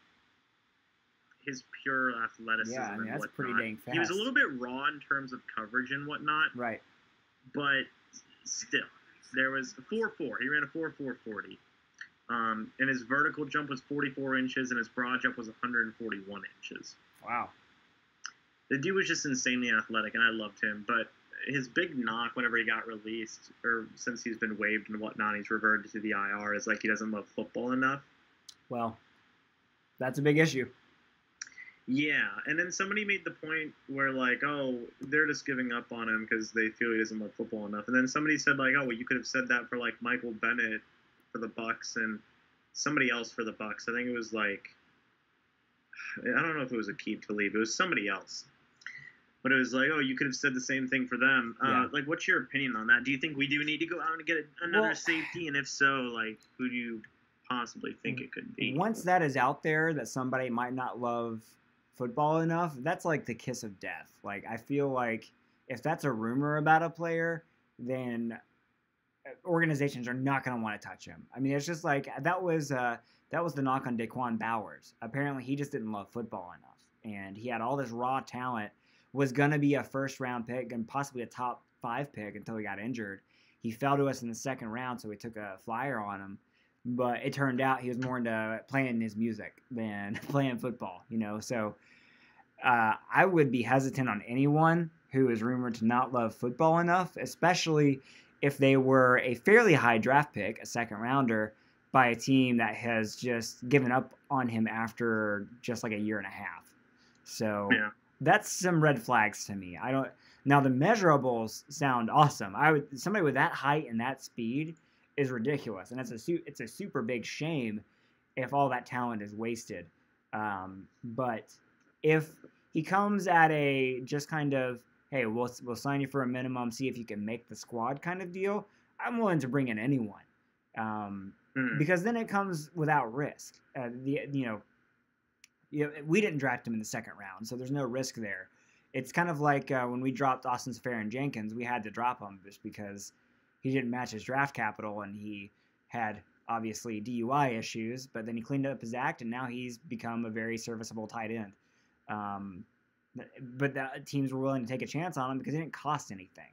athleticism. Yeah, I mean, that's pretty dang fast. He was a little bit raw in terms of coverage and whatnot. Right. But still, there was a 4.4. He ran a 4.4 40. And his vertical jump was 44 inches, and his broad jump was 141 inches. Wow. The dude was just insanely athletic, and I loved him. But his big knock whenever he got released, or since he's been waived and whatnot, he's reverted to the IR, is like he doesn't love football enough. Well, that's a big issue. Yeah, and then somebody made the point where, like, oh, they're just giving up on him because they feel he doesn't love football enough. And then somebody said, like, oh, well, you could have said that for, like, Michael Bennett for the Bucs and somebody else for the Bucs. I think it was, like, I don't know if it was Aqib Talib. It was somebody else. But it was like, oh, you could have said the same thing for them. Yeah. Like, what's your opinion on that? Do you think we do need to go out and get another safety? And if so, like, who do you possibly think it could be? Once that is out there that somebody might not love football enough, that's like the kiss of death. Like, I feel like if that's a rumor about a player, then organizations are not going to want to touch him. I mean, it's just like that was the knock on Daquan Bowers. Apparently, he just didn't love football enough, and he had all this raw talent. Was going to be a first-round pick and possibly a top 5 pick until he got injured. He fell to us in the second round, so we took a flyer on him. But it turned out he was more into playing his music than playing football, So I would be hesitant on anyone who is rumored to not love football enough, especially if they were a fairly high draft pick, a second-rounder, by a team that has just given up on him after just like a year and a half. So... yeah. That's some red flags to me. Now the measurables sound awesome. Somebody with that height and that speed is ridiculous, and it's a super big shame if all that talent is wasted. But if he comes at a just kind of, hey, we'll sign you for a minimum, see if you can make the squad kind of deal, I'm willing to bring in anyone, because then it comes without risk. we didn't draft him in the second round, so there's no risk there. It's kind of like when we dropped Austin Seferian-Jenkins, we had to drop him just because he didn't match his draft capital, and he had obviously DUI issues, but then he cleaned up his act, and now he's become a very serviceable tight end. But the teams were willing to take a chance on him because it didn't cost anything.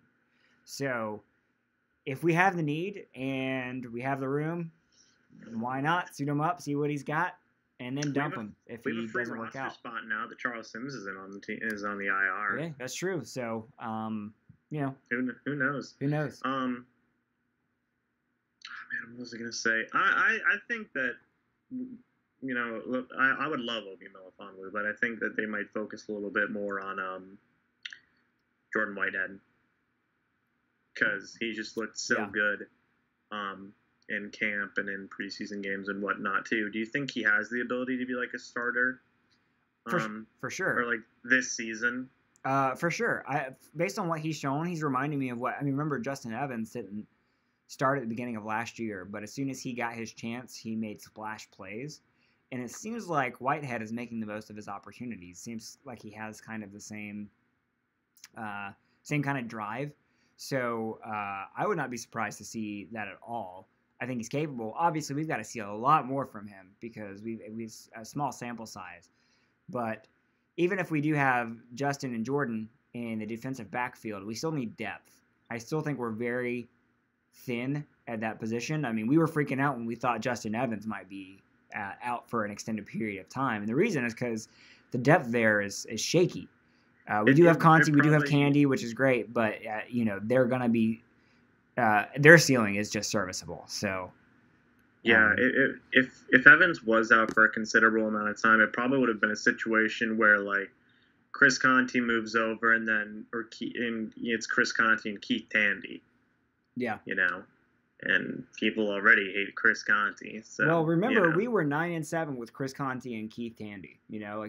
So if we have the need and we have the room, why not suit him up, see what he's got, and then dump him if he doesn't work out. Spot now that Charles Sims isn't on the team, is on the IR. Yeah, that's true. So, who knows? Who knows? Man, what was I gonna say? I think that look, I would love Obi Melifonwu, but I think that they might focus a little bit more on Jordan Whitehead because he just looked so good in camp and in preseason games and whatnot too. Do you think he has the ability to be like a starter? For sure. Or like this season? For sure. Based on what he's shown, he's reminding me of remember Justin Evans didn't start at the beginning of last year, but as soon as he got his chance, he made splash plays. And it seems like Whitehead is making the most of his opportunities. Seems like he has kind of the same kind of drive. So I would not be surprised to see that at all. I think he's capable. Obviously, we've got to see a lot more from him because we've a small sample size. But even if we do have Justin and Jordan in the defensive backfield, we still need depth. I still think we're very thin at that position. I mean, we were freaking out when we thought Justin Evans might be out for an extended period of time. And the reason is because the depth there is shaky. We do have Conti, we do have Candy, which is great, but, they're going to be their ceiling is just serviceable. So, yeah, if Evans was out for a considerable amount of time, it probably would have been a situation where, like, Chris Conti moves over and it's Chris Conti and Keith Tandy. Yeah. And people already hate Chris Conti. So, well, remember, we were 9-7 with Chris Conti and Keith Tandy.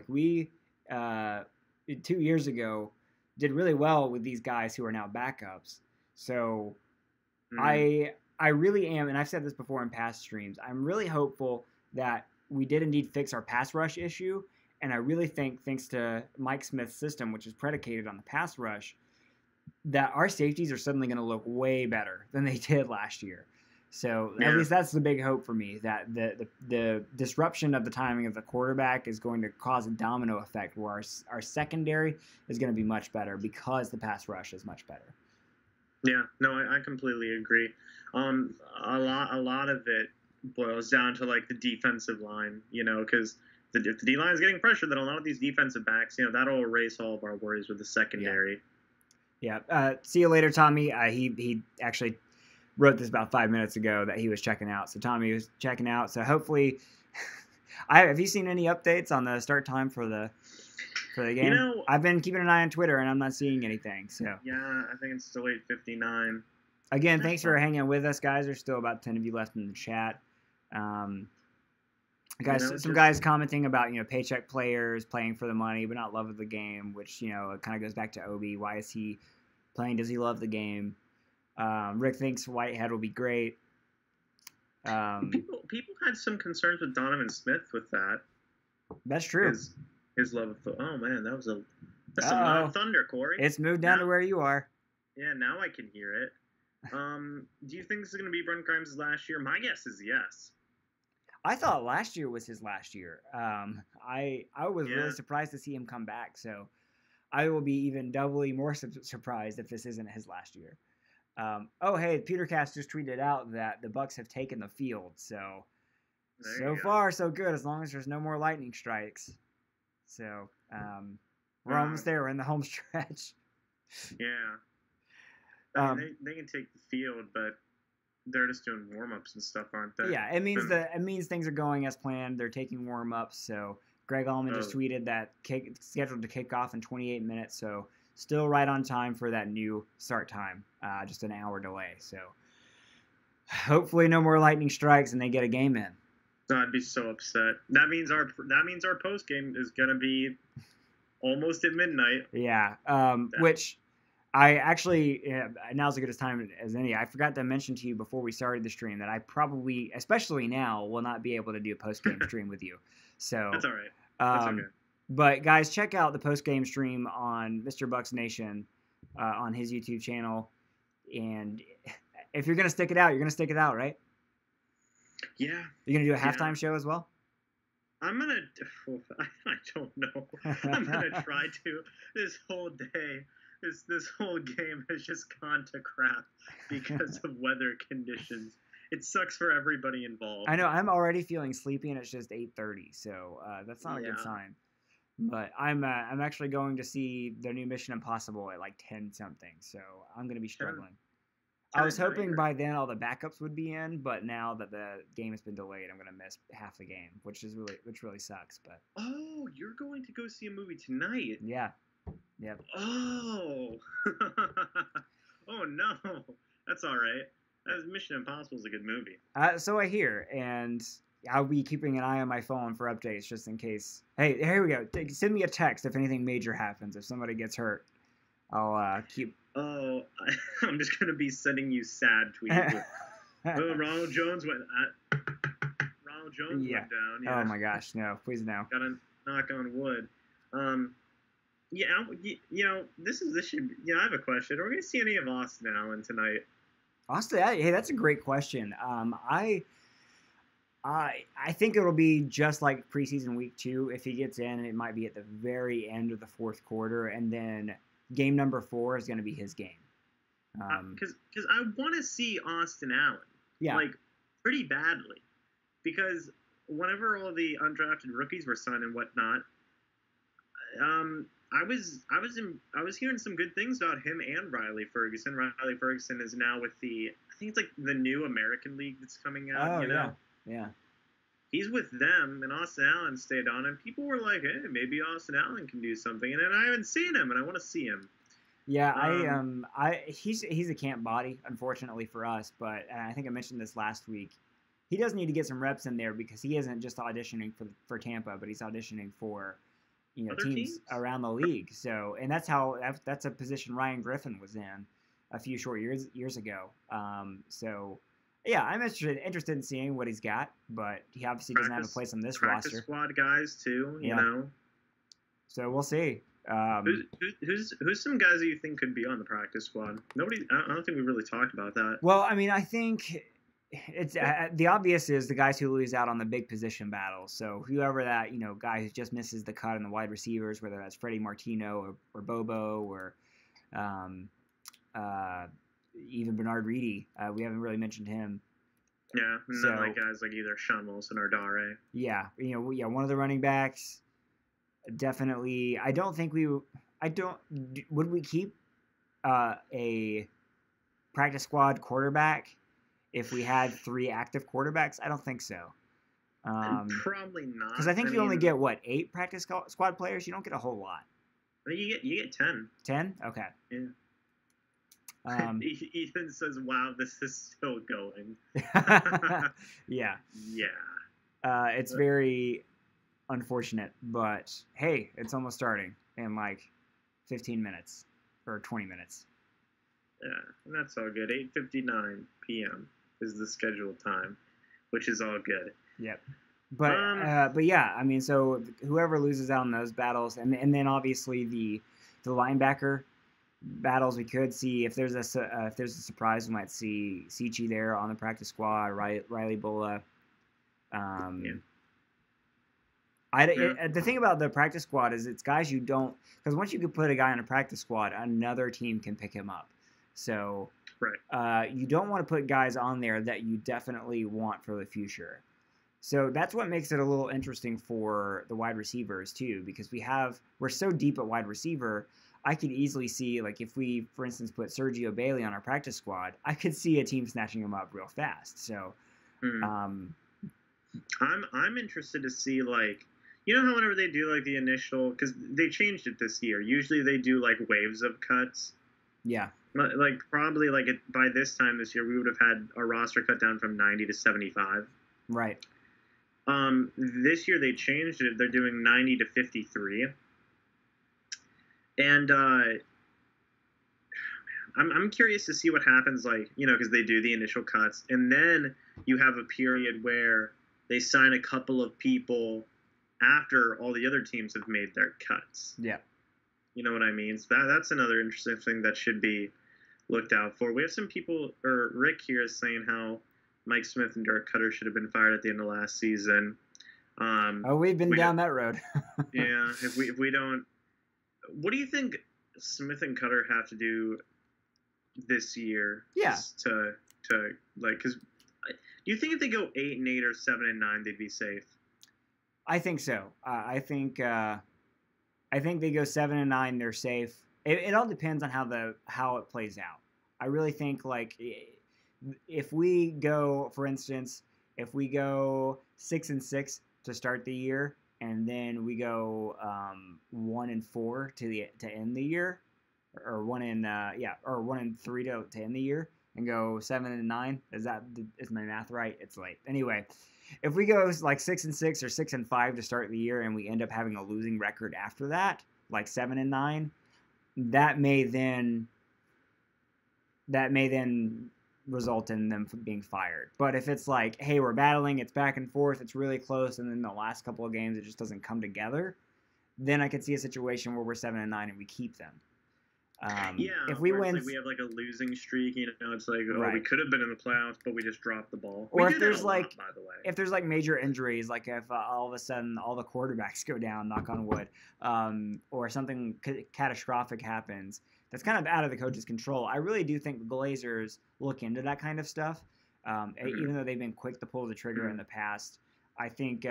We 2 years ago did really well with these guys who are now backups. So I really am, and I've said this before in past streams, I'm really hopeful that we did indeed fix our pass rush issue. And I really think, thanks to Mike Smith's system, which is predicated on the pass rush, that our safeties are suddenly going to look way better than they did last year. So at least that's the big hope for me, that the disruption of the timing of the quarterback is going to cause a domino effect where our secondary is going to be much better because the pass rush is much better. Yeah, no, I completely agree. A lot of it boils down to like the defensive line, because if the D line is getting pressure, then a lot of these defensive backs, that'll erase all of our worries with the secondary. Yeah. See you later, Tommy. He actually wrote this about 5 minutes ago that he was checking out. So Tommy was checking out. So hopefully, have you seen any updates on the start time for the game? I've been keeping an eye on Twitter and I'm not seeing anything. So yeah, I think it's still 8:59. Again, thanks for hanging with us, guys. There's still about 10 of you left in the chat. Some guys commenting about paycheck players playing for the money but not love of the game, which it kind of goes back to Obi. Why is he playing? Does he love the game? Rick thinks Whitehead will be great. People had some concerns with Donovan Smith with that. That's true. His love of oh man, that's some loud thunder, Corey. It's moved down to where you are. Yeah, now I can hear it. Do you think this is going to be Brent Grimes' last year? My guess is yes. I thought last year was his last year. I was really surprised to see him come back. So I will be even doubly more surprised if this isn't his last year. Hey, Petercast just tweeted out that the Bucs have taken the field. So far, so good, as long as there's no more lightning strikes. So we're almost there. We're in the home stretch. Yeah. They can take the field, but they're just doing warm-ups and stuff, aren't they? Yeah, it means things are going as planned. They're taking warm-ups. So Greg Allman just tweeted that scheduled to kick off in 28 minutes. So still right on time for that new start time. Just an hour delay. So hopefully no more lightning strikes and they get a game in. I'd be so upset. That means our post game is gonna be almost at midnight. Yeah. Which I actually, now's as good a time as any. I forgot to mention to you before we started the stream that I probably, especially now, will not be able to do a post-game stream with you. So that's all right. That's okay. But guys, check out the post game stream on Mr. Bucks Nation on his YouTube channel. And if you're gonna stick it out, you're gonna stick it out, right? Yeah. You're gonna do a halftime show as well. I'm gonna. I don't know. I'm gonna try to. This whole day, this whole game has just gone to crap because of weather conditions. It sucks for everybody involved. I know. I'm already feeling sleepy, and it's just 8:30, so that's not a good sign. But I'm actually going to see their new Mission Impossible at like 10 something, so I'm gonna be struggling. I was hoping by then all the backups would be in, but now that the game has been delayed, I'm gonna miss half the game, which really sucks. But you're going to go see a movie tonight? Yeah. Yep. Oh. Oh no, that's all right. Mission Impossible is a good movie. So I hear, and I'll be keeping an eye on my phone for updates just in case. Hey, here we go. Send me a text if anything major happens. If somebody gets hurt, I'll keep. Oh, I'm just gonna be sending you sad tweets. Ronald Jones went down. Yeah. Oh my gosh, no! Please no. Gotta knock on wood. This should. I have a question. Are we gonna see any of Austin Allen tonight? Austin, hey, that's a great question. I think it'll be just like preseason week 2. If he gets in, it might be at the very end of the fourth quarter, and then game number 4 is going to be his game. Because I want to see Austin Allen, like pretty badly, because whenever all the undrafted rookies were signed and whatnot, I was hearing some good things about him and Riley Ferguson. Riley Ferguson is now with I think it's like the new American League that's coming out. Yeah. He's with them, and Austin Allen stayed on, and people were like, "Hey, maybe Austin Allen can do something." And I haven't seen him, and I want to see him. Yeah, he's a camp body, unfortunately for us. But I think I mentioned this last week. He does need to get some reps in there because he isn't just auditioning for Tampa, but he's auditioning for teams around the league. So, and that's a position Ryan Griffin was in a few short years ago. So. Yeah, I'm interested in seeing what he's got, but he obviously doesn't have a place on this roster. Practice squad guys too, you know. So we'll see. Who's some guys that you think could be on the practice squad? Nobody. I don't think we really talked about that. Well, I mean, I think it's the obvious is the guys who lose out on the big position battles. So whoever that guy who just misses the cut in the wide receivers, whether that's Freddie Martino or Bobo or even Bernard Reedy, we haven't really mentioned him. Yeah, and then like guys like either Sean Wilson or Dare. Yeah, one of the running backs. Definitely, I don't think would we keep a practice squad quarterback if we had 3 active quarterbacks? I don't think so. Probably not. Because I think you only get 8 practice squad players. You don't get a whole lot. I think you get 10. 10? Okay. Yeah. Ethan says, "Wow, this is still going." Yeah. Yeah. It's very unfortunate, but hey, it's almost starting in like 15 minutes or 20 minutes. Yeah, and that's all good. 8:59 p.m. is the scheduled time, which is all good. Yep. But yeah, I mean, so whoever loses out in those battles, and then obviously the linebacker battles, we could see if there's a surprise, we might see Sichi there on the practice squad, Riley Bulla. The thing about the practice squad is it's guys you don't, because once you can put a guy on a practice squad, another team can pick him up. So you don't want to put guys on there that you definitely want for the future. So that's what makes it a little interesting for the wide receivers too, because we're so deep at wide receiver. I could easily see, like, if we, for instance, put Sergio Bailey on our practice squad, I could see a team snatching him up real fast. So, I'm interested to see, like, how whenever they do like the initial, because they changed it this year. Usually they do like waves of cuts. Yeah. Like probably like by this time this year we would have had our roster cut down from 90 to 75. Right. This year they changed it. They're doing 90 to 53. And I'm curious to see what happens, like, because they do the initial cuts, and then you have a period where they sign a couple of people after all the other teams have made their cuts. Yeah. You know what I mean? So that's another interesting thing that should be looked out for. We have some people, or Rick here is saying how Mike Smith and Dirk Cutter should have been fired at the end of last season. We've been down that road. Yeah, if we don't, what do you think Smith and Cutter have to do this year? Yeah. To like, because do you think if they go 8-8 or 7-9, they'd be safe? I think so. I think they go 7-9. They're safe. It all depends on how it plays out. I really think like if we go, for instance, if we go 6-6 to start the year, and then we go 1-4 to end the year, or 1-3 to end the year, and go 7-9. Is my math right? It's late. Anyway, if we go like 6-6 or 6-5 to start the year, and we end up having a losing record after that, like 7-9, that may then result in them being fired. But if it's like, hey, we're battling, it's back and forth, it's really close, and then the last couple of games it just doesn't come together, then I could see a situation where we're 7-9 and we keep them. If we win, we have like a losing streak, you know, it's like, right. We could have been in the playoffs, but we just dropped the ball. Or if there's like, by the way, if there's like major injuries, like if all of a sudden all the quarterbacks go down, knock on wood, or something catastrophic happens, that's kind of out of the coach's control. I really do think the Glazers look into that kind of stuff, even though they've been quick to pull the trigger in the past. I think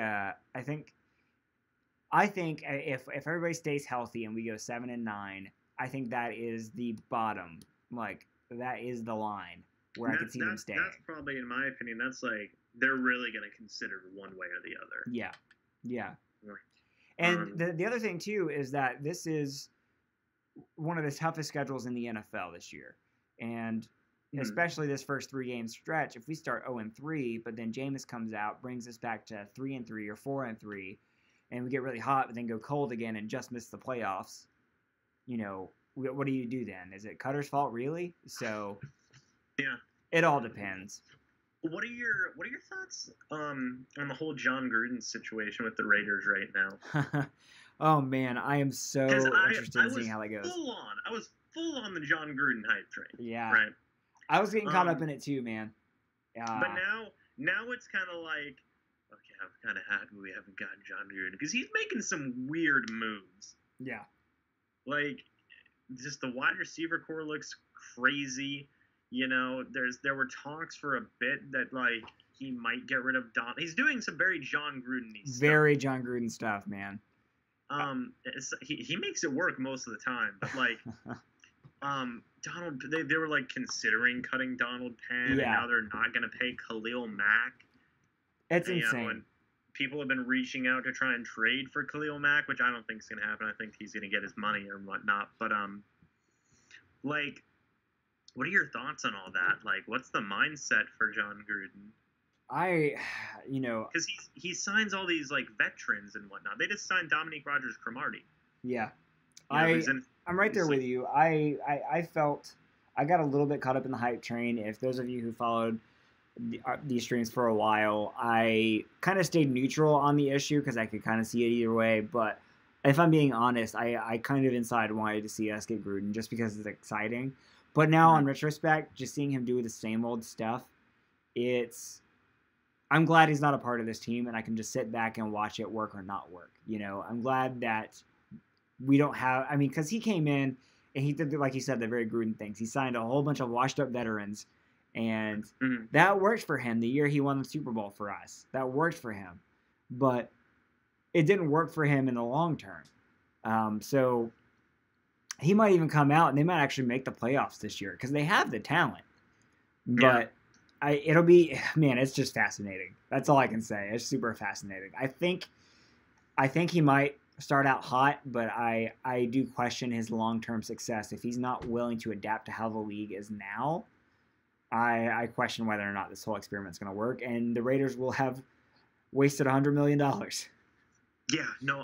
if everybody stays healthy and we go 7-9. I think that is the bottom. Like, that is the line where I can see them staying. That's probably, in my opinion, that's like, they're really going to consider one way or the other. Yeah. Yeah. And the other thing, too, is that this is one of the toughest schedules in the NFL this year. And especially this first 3-game stretch, if we start 0-3, but then Jameis comes out, brings us back to 3-3 or 4-3, and we get really hot, but then go cold again and just miss the playoffs, you know, what do you do then? Is it Cutter's fault, really? So, yeah, it all depends. What are your thoughts on the whole John Gruden situation with the Raiders right now? Oh man, I am so interested in seeing how that goes. I was full on the John Gruden hype train. Yeah, right. I was getting caught up in it too, man. But now it's kind of like, okay, I'm kind of happy we haven't gotten John Gruden because he's making some weird moves. Yeah. Like, just the wide receiver core looks crazy. You know, there were talks for a bit that, like, he might get rid of Don. He's doing some very John Gruden-y stuff. Very John Gruden stuff, man. He makes it work most of the time. But, like, Donald, they were, like, considering cutting Donald Penn, and now they're not going to pay Khalil Mack. It's insane. And people have been reaching out to try and trade for Khalil Mack, which I don't think is going to happen. I think he's going to get his money or whatnot. But, like, what are your thoughts on all that? Like, what's the mindset for John Gruden? Because he signs all these, like, veterans and whatnot. They just signed Dominique Rodgers-Cromartie. Yeah. I'm right there with you. I felt I got a little bit caught up in the hype train. If those of you who followed these streams for a while, I kind of stayed neutral on the issue because I could kind of see it either way. But if I'm being honest, I kind of inside wanted to see us get Gruden just because it's exciting. But now, on retrospect, just seeing him do the same old stuff, I'm glad he's not a part of this team, and I can just sit back and watch it work or not work. You know, I'm glad that we don't have. I mean, because he came in and he did, like you said, the very Gruden things. He signed a whole bunch of washed-up veterans. And that worked for him the year he won the Super Bowl for us. That worked for him. But it didn't work for him in the long term. So he might even come out and they might actually make the playoffs this year because they have the talent. But it'll be, man, it's just fascinating. That's all I can say. It's super fascinating. I think he might start out hot, but I do question his long-term success. If he's not willing to adapt to how the league is now, I question whether or not this whole experiment is going to work, and the Raiders will have wasted $100 million. Yeah, no,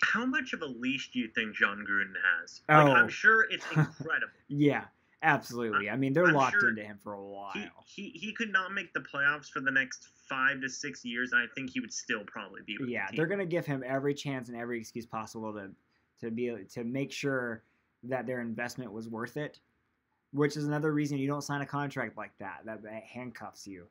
how much of a leash do you think John Gruden has? Like, I'm sure it's incredible. Yeah, Absolutely. I mean, they're I'm locked sure into him for a while. He could not make the playoffs for the next 5 to 6 years, and I think he would still probably be with the team. They're going to give him every chance and every excuse possible to make sure that their investment was worth it, which is another reason you don't sign a contract like that handcuffs you.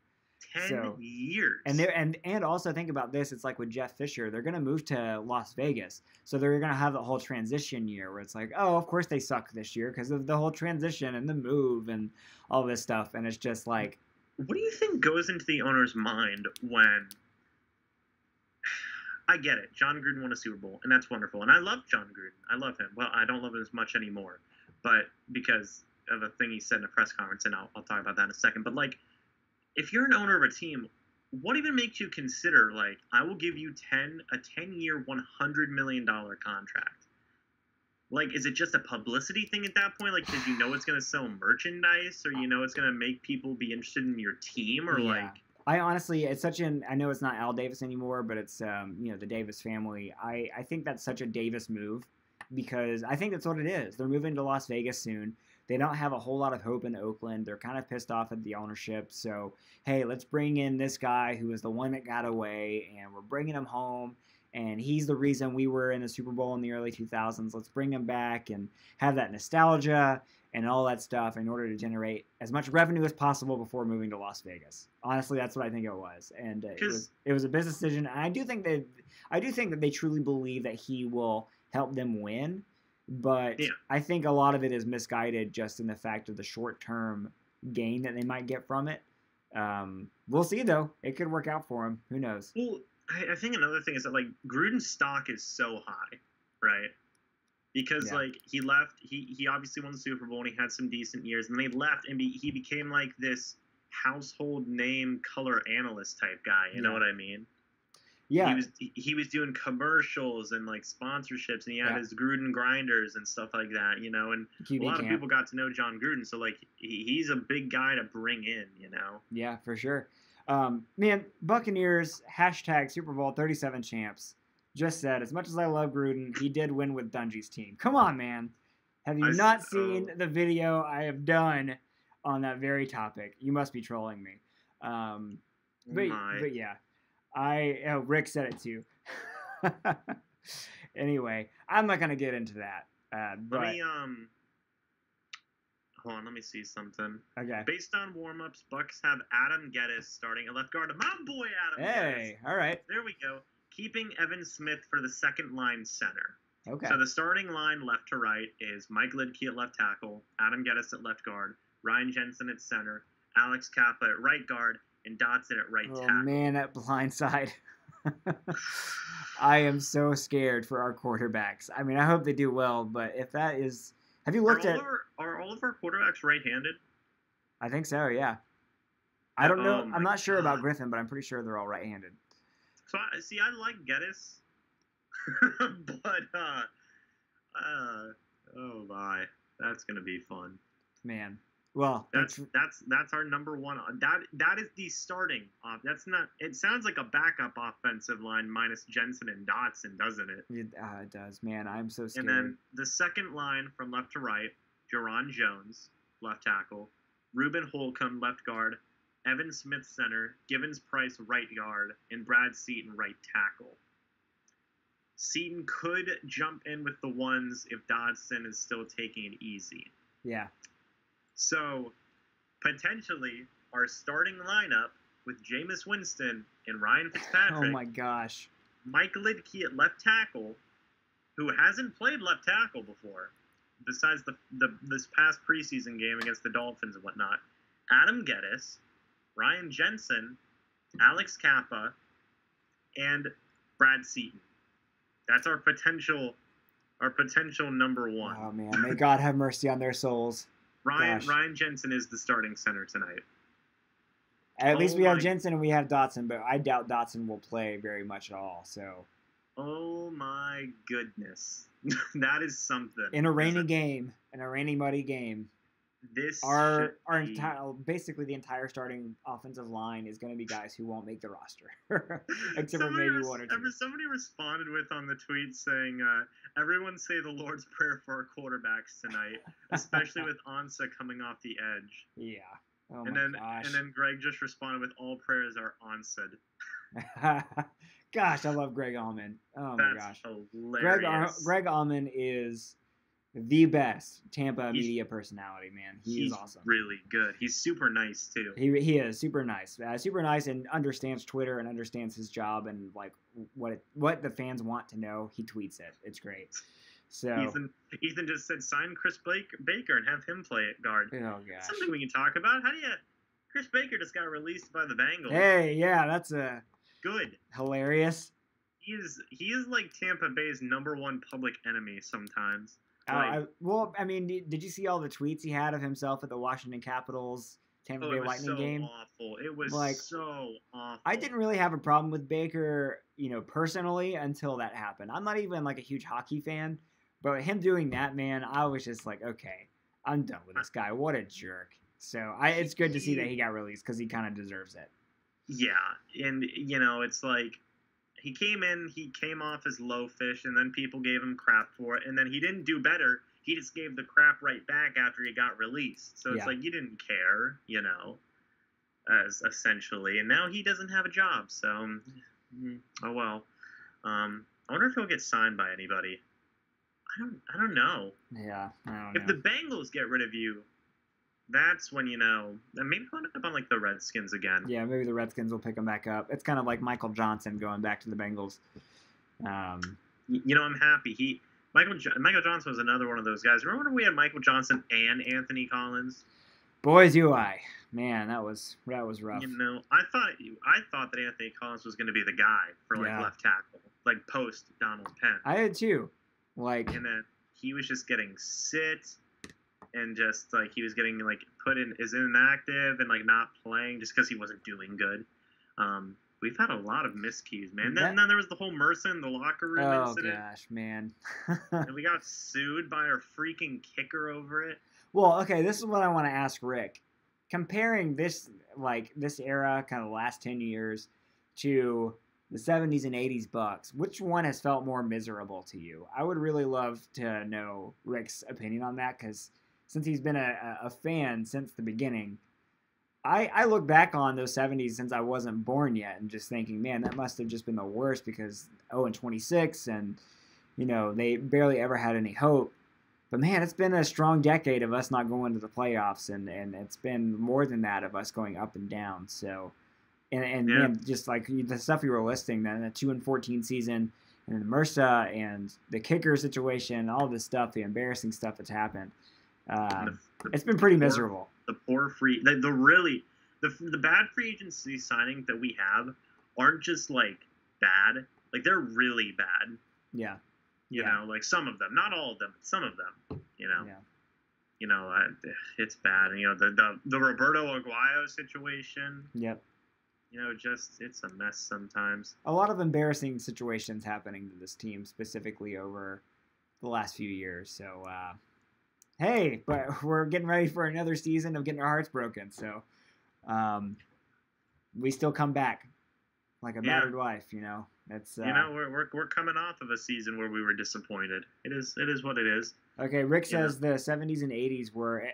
10 years. And also think about this. It's like with Jeff Fisher. They're going to move to Las Vegas. So they're going to have the whole transition year where it's like, oh, of course they suck this year because of the whole transition and the move and all this stuff. And it's just like. What do you think goes into the owner's mind when. I get it. John Gruden won a Super Bowl, and that's wonderful. And I love John Gruden. I love him. Well, I don't love him as much anymore. But because of a thing he said in a press conference, and I'll talk about that in a second. But, like, if you're an owner of a team, what even makes you consider, like, I will give you a 10-year, $100 million contract? Like, is it just a publicity thing at that point? Like, because you know it's going to sell merchandise, or you know it's going to make people be interested in your team, or like. I honestly, it's such an. I know it's not Al Davis anymore, but it's the Davis family. I think that's such a Davis move because I think that's what it is. They're moving to Las Vegas soon. They don't have a whole lot of hope in Oakland. They're kind of pissed off at the ownership. So, hey, let's bring in this guy who is the one that got away, and we're bringing him home. And he's the reason we were in the Super Bowl in the early 2000s. Let's bring him back and have that nostalgia and all that stuff in order to generate as much revenue as possible before moving to Las Vegas. Honestly, that's what I think it was. And it was a business decision. And I do think that they truly believe that he will help them win. But I think a lot of it is misguided just in the fact of the short-term gain that they might get from it. We'll see, though. It could work out for him. Who knows? Well, I think another thing is that, like, Gruden's stock is so high, right? Because, like, he left. He obviously won the Super Bowl, and he had some decent years. And then he left, and he became, like, this household name color analyst type guy. You know what I mean? Yeah. He was doing commercials and like sponsorships, and he had his Gruden grinders and stuff like that, you know. And a lot of people got to know John Gruden, so like he's a big guy to bring in, you know. Yeah, for sure. Man, Buccaneers # Super Bowl 37 champs. Just said, as much as I love Gruden, he did win with Dungy's team. Come on, man. Have you not seen the video I have done on that very topic? You must be trolling me. But yeah. Rick said it too. Anyway, I'm not gonna get into that. But hold on, let me see something. Okay. Based on warm-ups, Bucs have Adam Geddes starting at left guard. My boy Adam Geddes. Hey, all right. There we go. Keeping Evan Smith for the second line center. Okay. So the starting line left to right is Mike Lidke at left tackle, Adam Geddes at left guard, Ryan Jensen at center, Alex Kappa at right guard, and Dotson at right tackle. Oh, man, that blind side. I am so scared for our quarterbacks. I mean, I hope they do well, but if that is... Have you looked Are all of our quarterbacks right-handed? I think so, yeah. I don't know. I'm not sure about Griffin, but I'm pretty sure they're all right-handed. So, I like Geddes. But, oh, my. That's going to be fun. Man. Well, that's our number one. That is the starting off. That's not. It sounds like a backup offensive line minus Jensen and Dotson, doesn't it? It does, man. I'm so scared. And then the second line from left to right: Jerron Jones, left tackle; Reuben Holcomb, left guard; Evan Smith, center; Givens Price, right guard; and Brad Seaton, right tackle. Seaton could jump in with the ones if Dodson is still taking it easy. Yeah. So, potentially, our starting lineup with Jameis Winston and Ryan Fitzpatrick. Oh, my gosh. Mike Lidke at left tackle, who hasn't played left tackle before, besides this past preseason game against the Dolphins and whatnot. Adam Geddes, Ryan Jensen, Alex Kappa, and Brad Seaton. That's our potential number one. Oh, man. May God have mercy on their souls. Ryan Jensen is the starting center tonight. At least we have Jensen and we have Dotson, but I doubt Dotson will play very much at all. So. Oh my goodness, that is something. In a rainy game, in a rainy, muddy game. This our should be... entire basically the entire starting offensive line is going to be guys who won't make the roster, except for maybe one or two. Somebody responded with on the tweet saying, "Everyone say the Lord's Prayer for our quarterbacks tonight, especially with Ansah coming off the edge." Yeah. Oh and my then gosh. and then Greg just responded with, "All prayers are answered." Gosh, I love Greg Allman. Oh my gosh. Hilarious. Greg Allman is the best Tampa media personality, man. He's awesome. Really good. He's super nice too. He is super nice, and understands Twitter and understands his job and like what the fans want to know. He tweets it. It's great. So Ethan just said sign Chris Baker and have him play at guard. Oh gosh. Something we can talk about. Chris Baker just got released by the Bengals. Hey, yeah, that's good. Hilarious. He is like Tampa Bay's #1 public enemy sometimes. I mean, did you see all the tweets he had of himself at the Washington Capitals Tampa Bay Lightning game? Awful. It was so awful. I didn't really have a problem with Baker, personally until that happened. I'm not even like a huge hockey fan, but him doing that, man, I was just like, okay, I'm done with this guy. What a jerk. So it's good to see that he got released because he kind of deserves it. Yeah, and it's like he came off as low fish, and then people gave him crap for it, and then he didn't do better. He just gave the crap right back after he got released. So it's like you didn't care, as essentially, and now he doesn't have a job. So, oh well. I wonder if he'll get signed by anybody. I don't know. Yeah, I don't know. If the Bengals get rid of you, that's when maybe he'll end up on like the Redskins again. Yeah, maybe the Redskins will pick him back up. It's kind of like Michael Johnson going back to the Bengals. I'm happy. Michael Johnson was another one of those guys. Remember when we had Michael Johnson and Anthony Collins? Boys, man, that was rough. I thought that Anthony Collins was going to be the guy for left tackle, like post Donald Penn. I did too. And then he was just getting sit. And just like he was getting like put in as inactive and like not playing just because he wasn't doing good. We've had a lot of miscues, man. Then there was the whole Mercer in the locker room incident. Oh gosh, man. And we got sued by our freaking kicker over it. Well, okay, this is what I want to ask Rick. Comparing this era, kind of the last 10 years, to the 70s and 80s Bucs, which one has felt more miserable to you? I would really love to know Rick's opinion on that because since he's been a fan since the beginning, I look back on those 70s since I wasn't born yet and just thinking, man, that must have just been the worst because 0-26 and, they barely ever had any hope. But, man, it's been a strong decade of us not going to the playoffs, and it's been more than that of us going up and down. So, man, just like the stuff you were listing, then the 2-14 season and the Mercer and the kicker situation, all this stuff, the embarrassing stuff that's happened. It's been pretty miserable. The poor the bad free agency signings that we have aren't just like bad, like they're really bad. Yeah. Like some of them, not all of them, but some of them. It's bad. The Roberto Aguayo situation. Yep. It's a mess sometimes. A lot of embarrassing situations happening to this team, specifically over the last few years. So. Hey, but we're getting ready for another season of getting our hearts broken. So, we still come back like a battered wife. It's we're coming off of a season where we were disappointed. It is what it is. Okay, Rick says the 70s and 80s were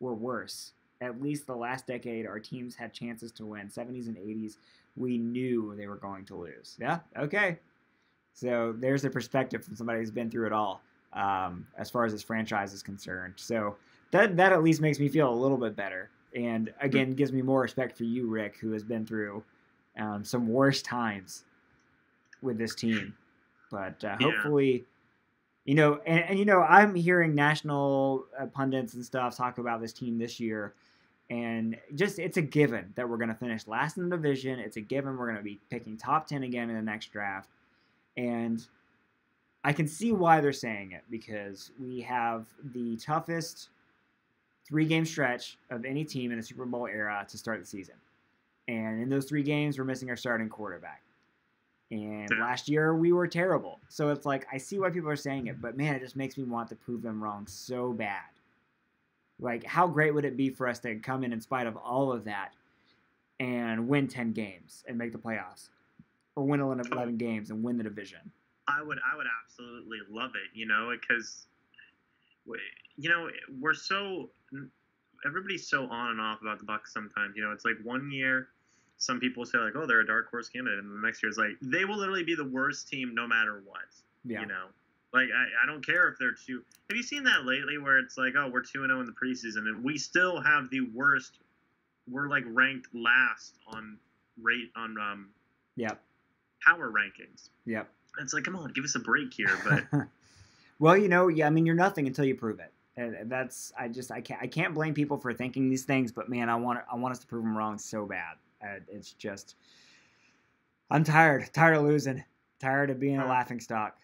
worse. At least the last decade, our teams had chances to win. 70s and 80s, we knew they were going to lose. Yeah. Okay. So there's a perspective from somebody who's been through it all. As far as this franchise is concerned. So that at least makes me feel a little bit better. And again, gives me more respect for you, Rick, who has been through some worse times with this team. But hopefully, I'm hearing national pundits and stuff talk about this team this year. And just it's a given that we're going to finish last in the division. It's a given we're going to be picking top 10 again in the next draft. And I can see why they're saying it because we have the toughest 3-game stretch of any team in the Super Bowl era to start the season. And in those 3 games, we're missing our starting quarterback. And last year, we were terrible. So it's like, I see why people are saying it, but man, it just makes me want to prove them wrong so bad. Like, how great would it be for us to come in spite of all of that and win 10 games and make the playoffs, or win 11 games and win the division? I would absolutely love it, because we're everybody's so on and off about the Bucs sometimes. It's like one year some people say like, oh, they're a dark horse candidate, and the next year it's like they will literally be the worst team no matter what. Yeah. Like I don't care if they're two. Have you seen that lately where it's like, oh, we're 2-0 in the preseason and we still have the worst. We're like ranked last on power rankings. Yep. And it's like, come on, give us a break here. But well, yeah, I mean, you're nothing until you prove it. And that's I can't blame people for thinking these things, but man, I want us to prove them wrong so bad. It's just, I'm tired of losing, tired of being a laughingstock.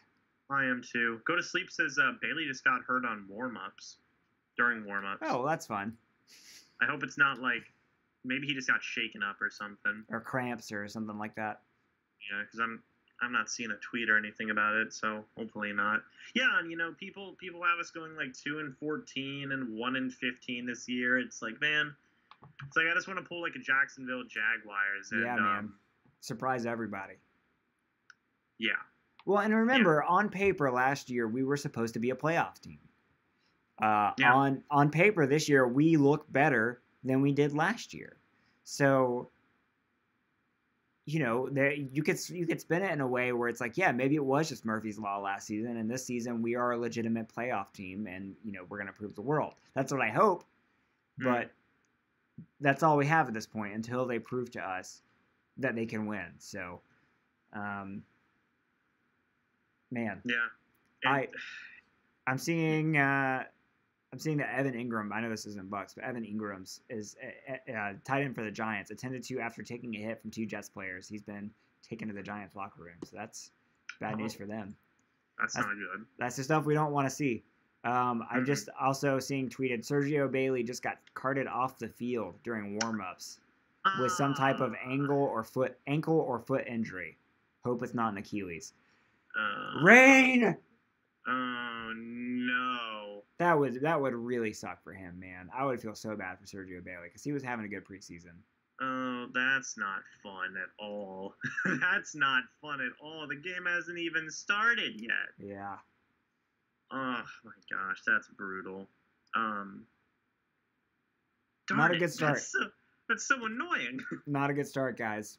I am too. Go to sleep says Bailey just got hurt on warm-ups during warm-ups. Oh, well, that's fun. I hope it's not like maybe he just got shaken up or something, or cramps or something like that. Yeah, because I'm not seeing a tweet or anything about it, so hopefully not. Yeah, and people have us going like 2-14 and 1-15 this year. It's like, man, it's like I just want to pull like a Jacksonville Jaguars and man, surprise everybody. Yeah. Well, and remember, on paper last year we were supposed to be a playoff team. On paper this year we look better than we did last year, so. You could spin it in a way where it's like, yeah, maybe it was just Murphy's Law last season, and this season we are a legitimate playoff team, and we're going to prove the world. That's what I hope, but that's all we have at this point until they prove to us that they can win. So, man, yeah, I'm seeing that Evan Ingram, I know this isn't Bucs, but Evan Ingram's is tight end for the Giants, attended to after taking a hit from 2 Jets players. He's been taken to the Giants locker room, so that's bad news for them. That's not good. That's the stuff we don't want to see. I'm just also seeing tweeted, Sergio Bailey just got carted off the field during warm-ups with some type of ankle or foot injury. Hope it's not an Achilles. Rain! Oh, no. That would really suck for him, man. I would feel so bad for Sergio Bailey because he was having a good preseason. Oh, that's not fun at all. That's not fun at all. The game hasn't even started yet. Yeah. Oh, my gosh. That's brutal. Not a good start. That's so annoying. Not a good start, guys.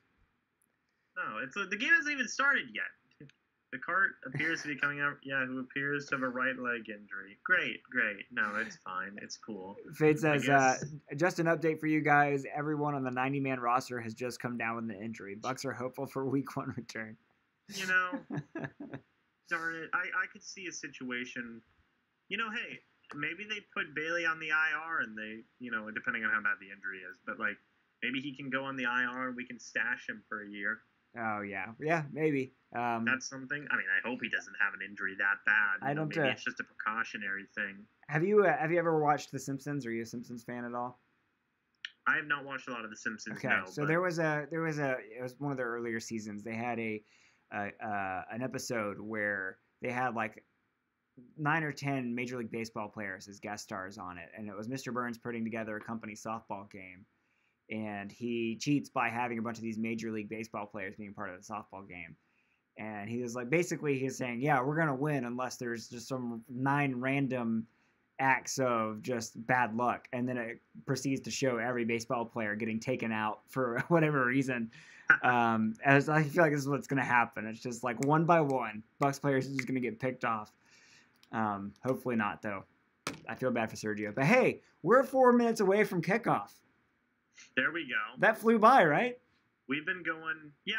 No, the game hasn't even started yet. The cart appears to be coming out. Yeah, who appears to have a right leg injury. Great. No, it's fine. It's cool. Fade says, just an update for you guys. Everyone on the 90-man roster has just come down with an injury. Bucs are hopeful for Week 1 return. Darn it. I could see a situation. Hey, maybe they put Bailey on the IR and they, depending on how bad the injury is. But, maybe he can go on the IR and we can stash him for a year. Oh, yeah. Yeah, maybe. That's something. I mean, I hope he doesn't have an injury that bad. Maybe it's just a precautionary thing. Have you ever watched The Simpsons? Are you a Simpsons fan at all? I have not watched a lot of The Simpsons. Okay, so it was one of their earlier seasons. They had an episode where they had 9 or 10 Major League Baseball players as guest stars on it, and it was Mr. Burns putting together a company softball game. And he cheats by having a bunch of these Major League Baseball players being part of the softball game. And he was basically he's saying, yeah, we're going to win unless there's just some 9 random acts of just bad luck. And then it proceeds to show every baseball player getting taken out for whatever reason. As I feel like this is what's going to happen. It's just one by one, Bucs players are just going to get picked off. Hopefully not, though. I feel bad for Sergio. But hey, we're 4 minutes away from kickoff. There we go. That flew by, right? We've been going, it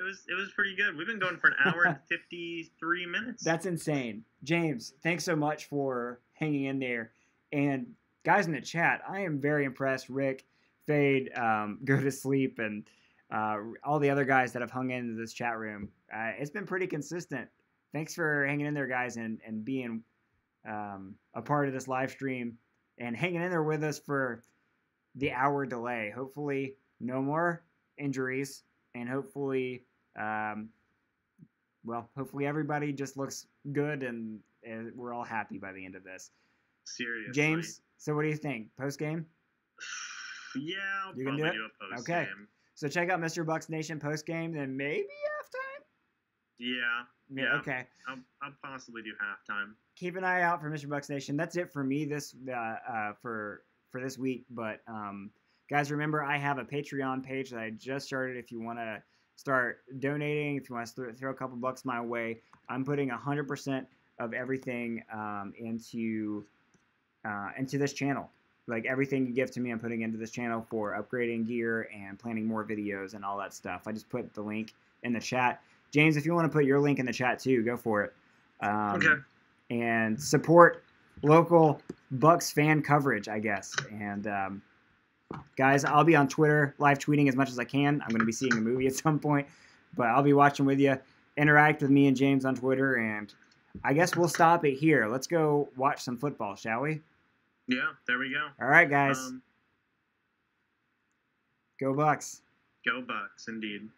was pretty good. We've been going for an hour and 53 minutes. That's insane. James, thanks so much for hanging in there. And guys in the chat, I am very impressed. Rick, Fade, Go to Sleep, and all the other guys that have hung into this chat room. It's been pretty consistent. Thanks for hanging in there, guys, and being a part of this live stream and hanging in there with us for the hour delay. Hopefully no more injuries, and hopefully hopefully everybody just looks good and we're all happy by the end of this. Seriously. James, so what do you think? Post game? Yeah, I'll You can probably do it? do a post game. Okay. So check out Mr. Bucks Nation post game, then maybe halftime. Yeah. Okay. I'll possibly do halftime. Keep an eye out for Mr. Bucks Nation. That's it for me this for this week. But guys, remember I have a Patreon page that I just started. If you want to start donating, if you want to throw a couple bucks my way, I'm putting 100% of everything into this channel. Like everything you give to me, I'm putting into this channel for upgrading gear and planning more videos and all that stuff. I just put the link in the chat. James, if you want to put your link in the chat too, go for it. Okay. And support local Bucs fan coverage, I guess. And guys, I'll be on Twitter live tweeting as much as I can. I'm going to be seeing a movie at some point, but I'll be watching with you. Interact with me and James on Twitter, and I guess we'll stop it here. Let's go watch some football, shall we? Yeah, there we go. All right, guys. Go Bucs. Go Bucs, indeed.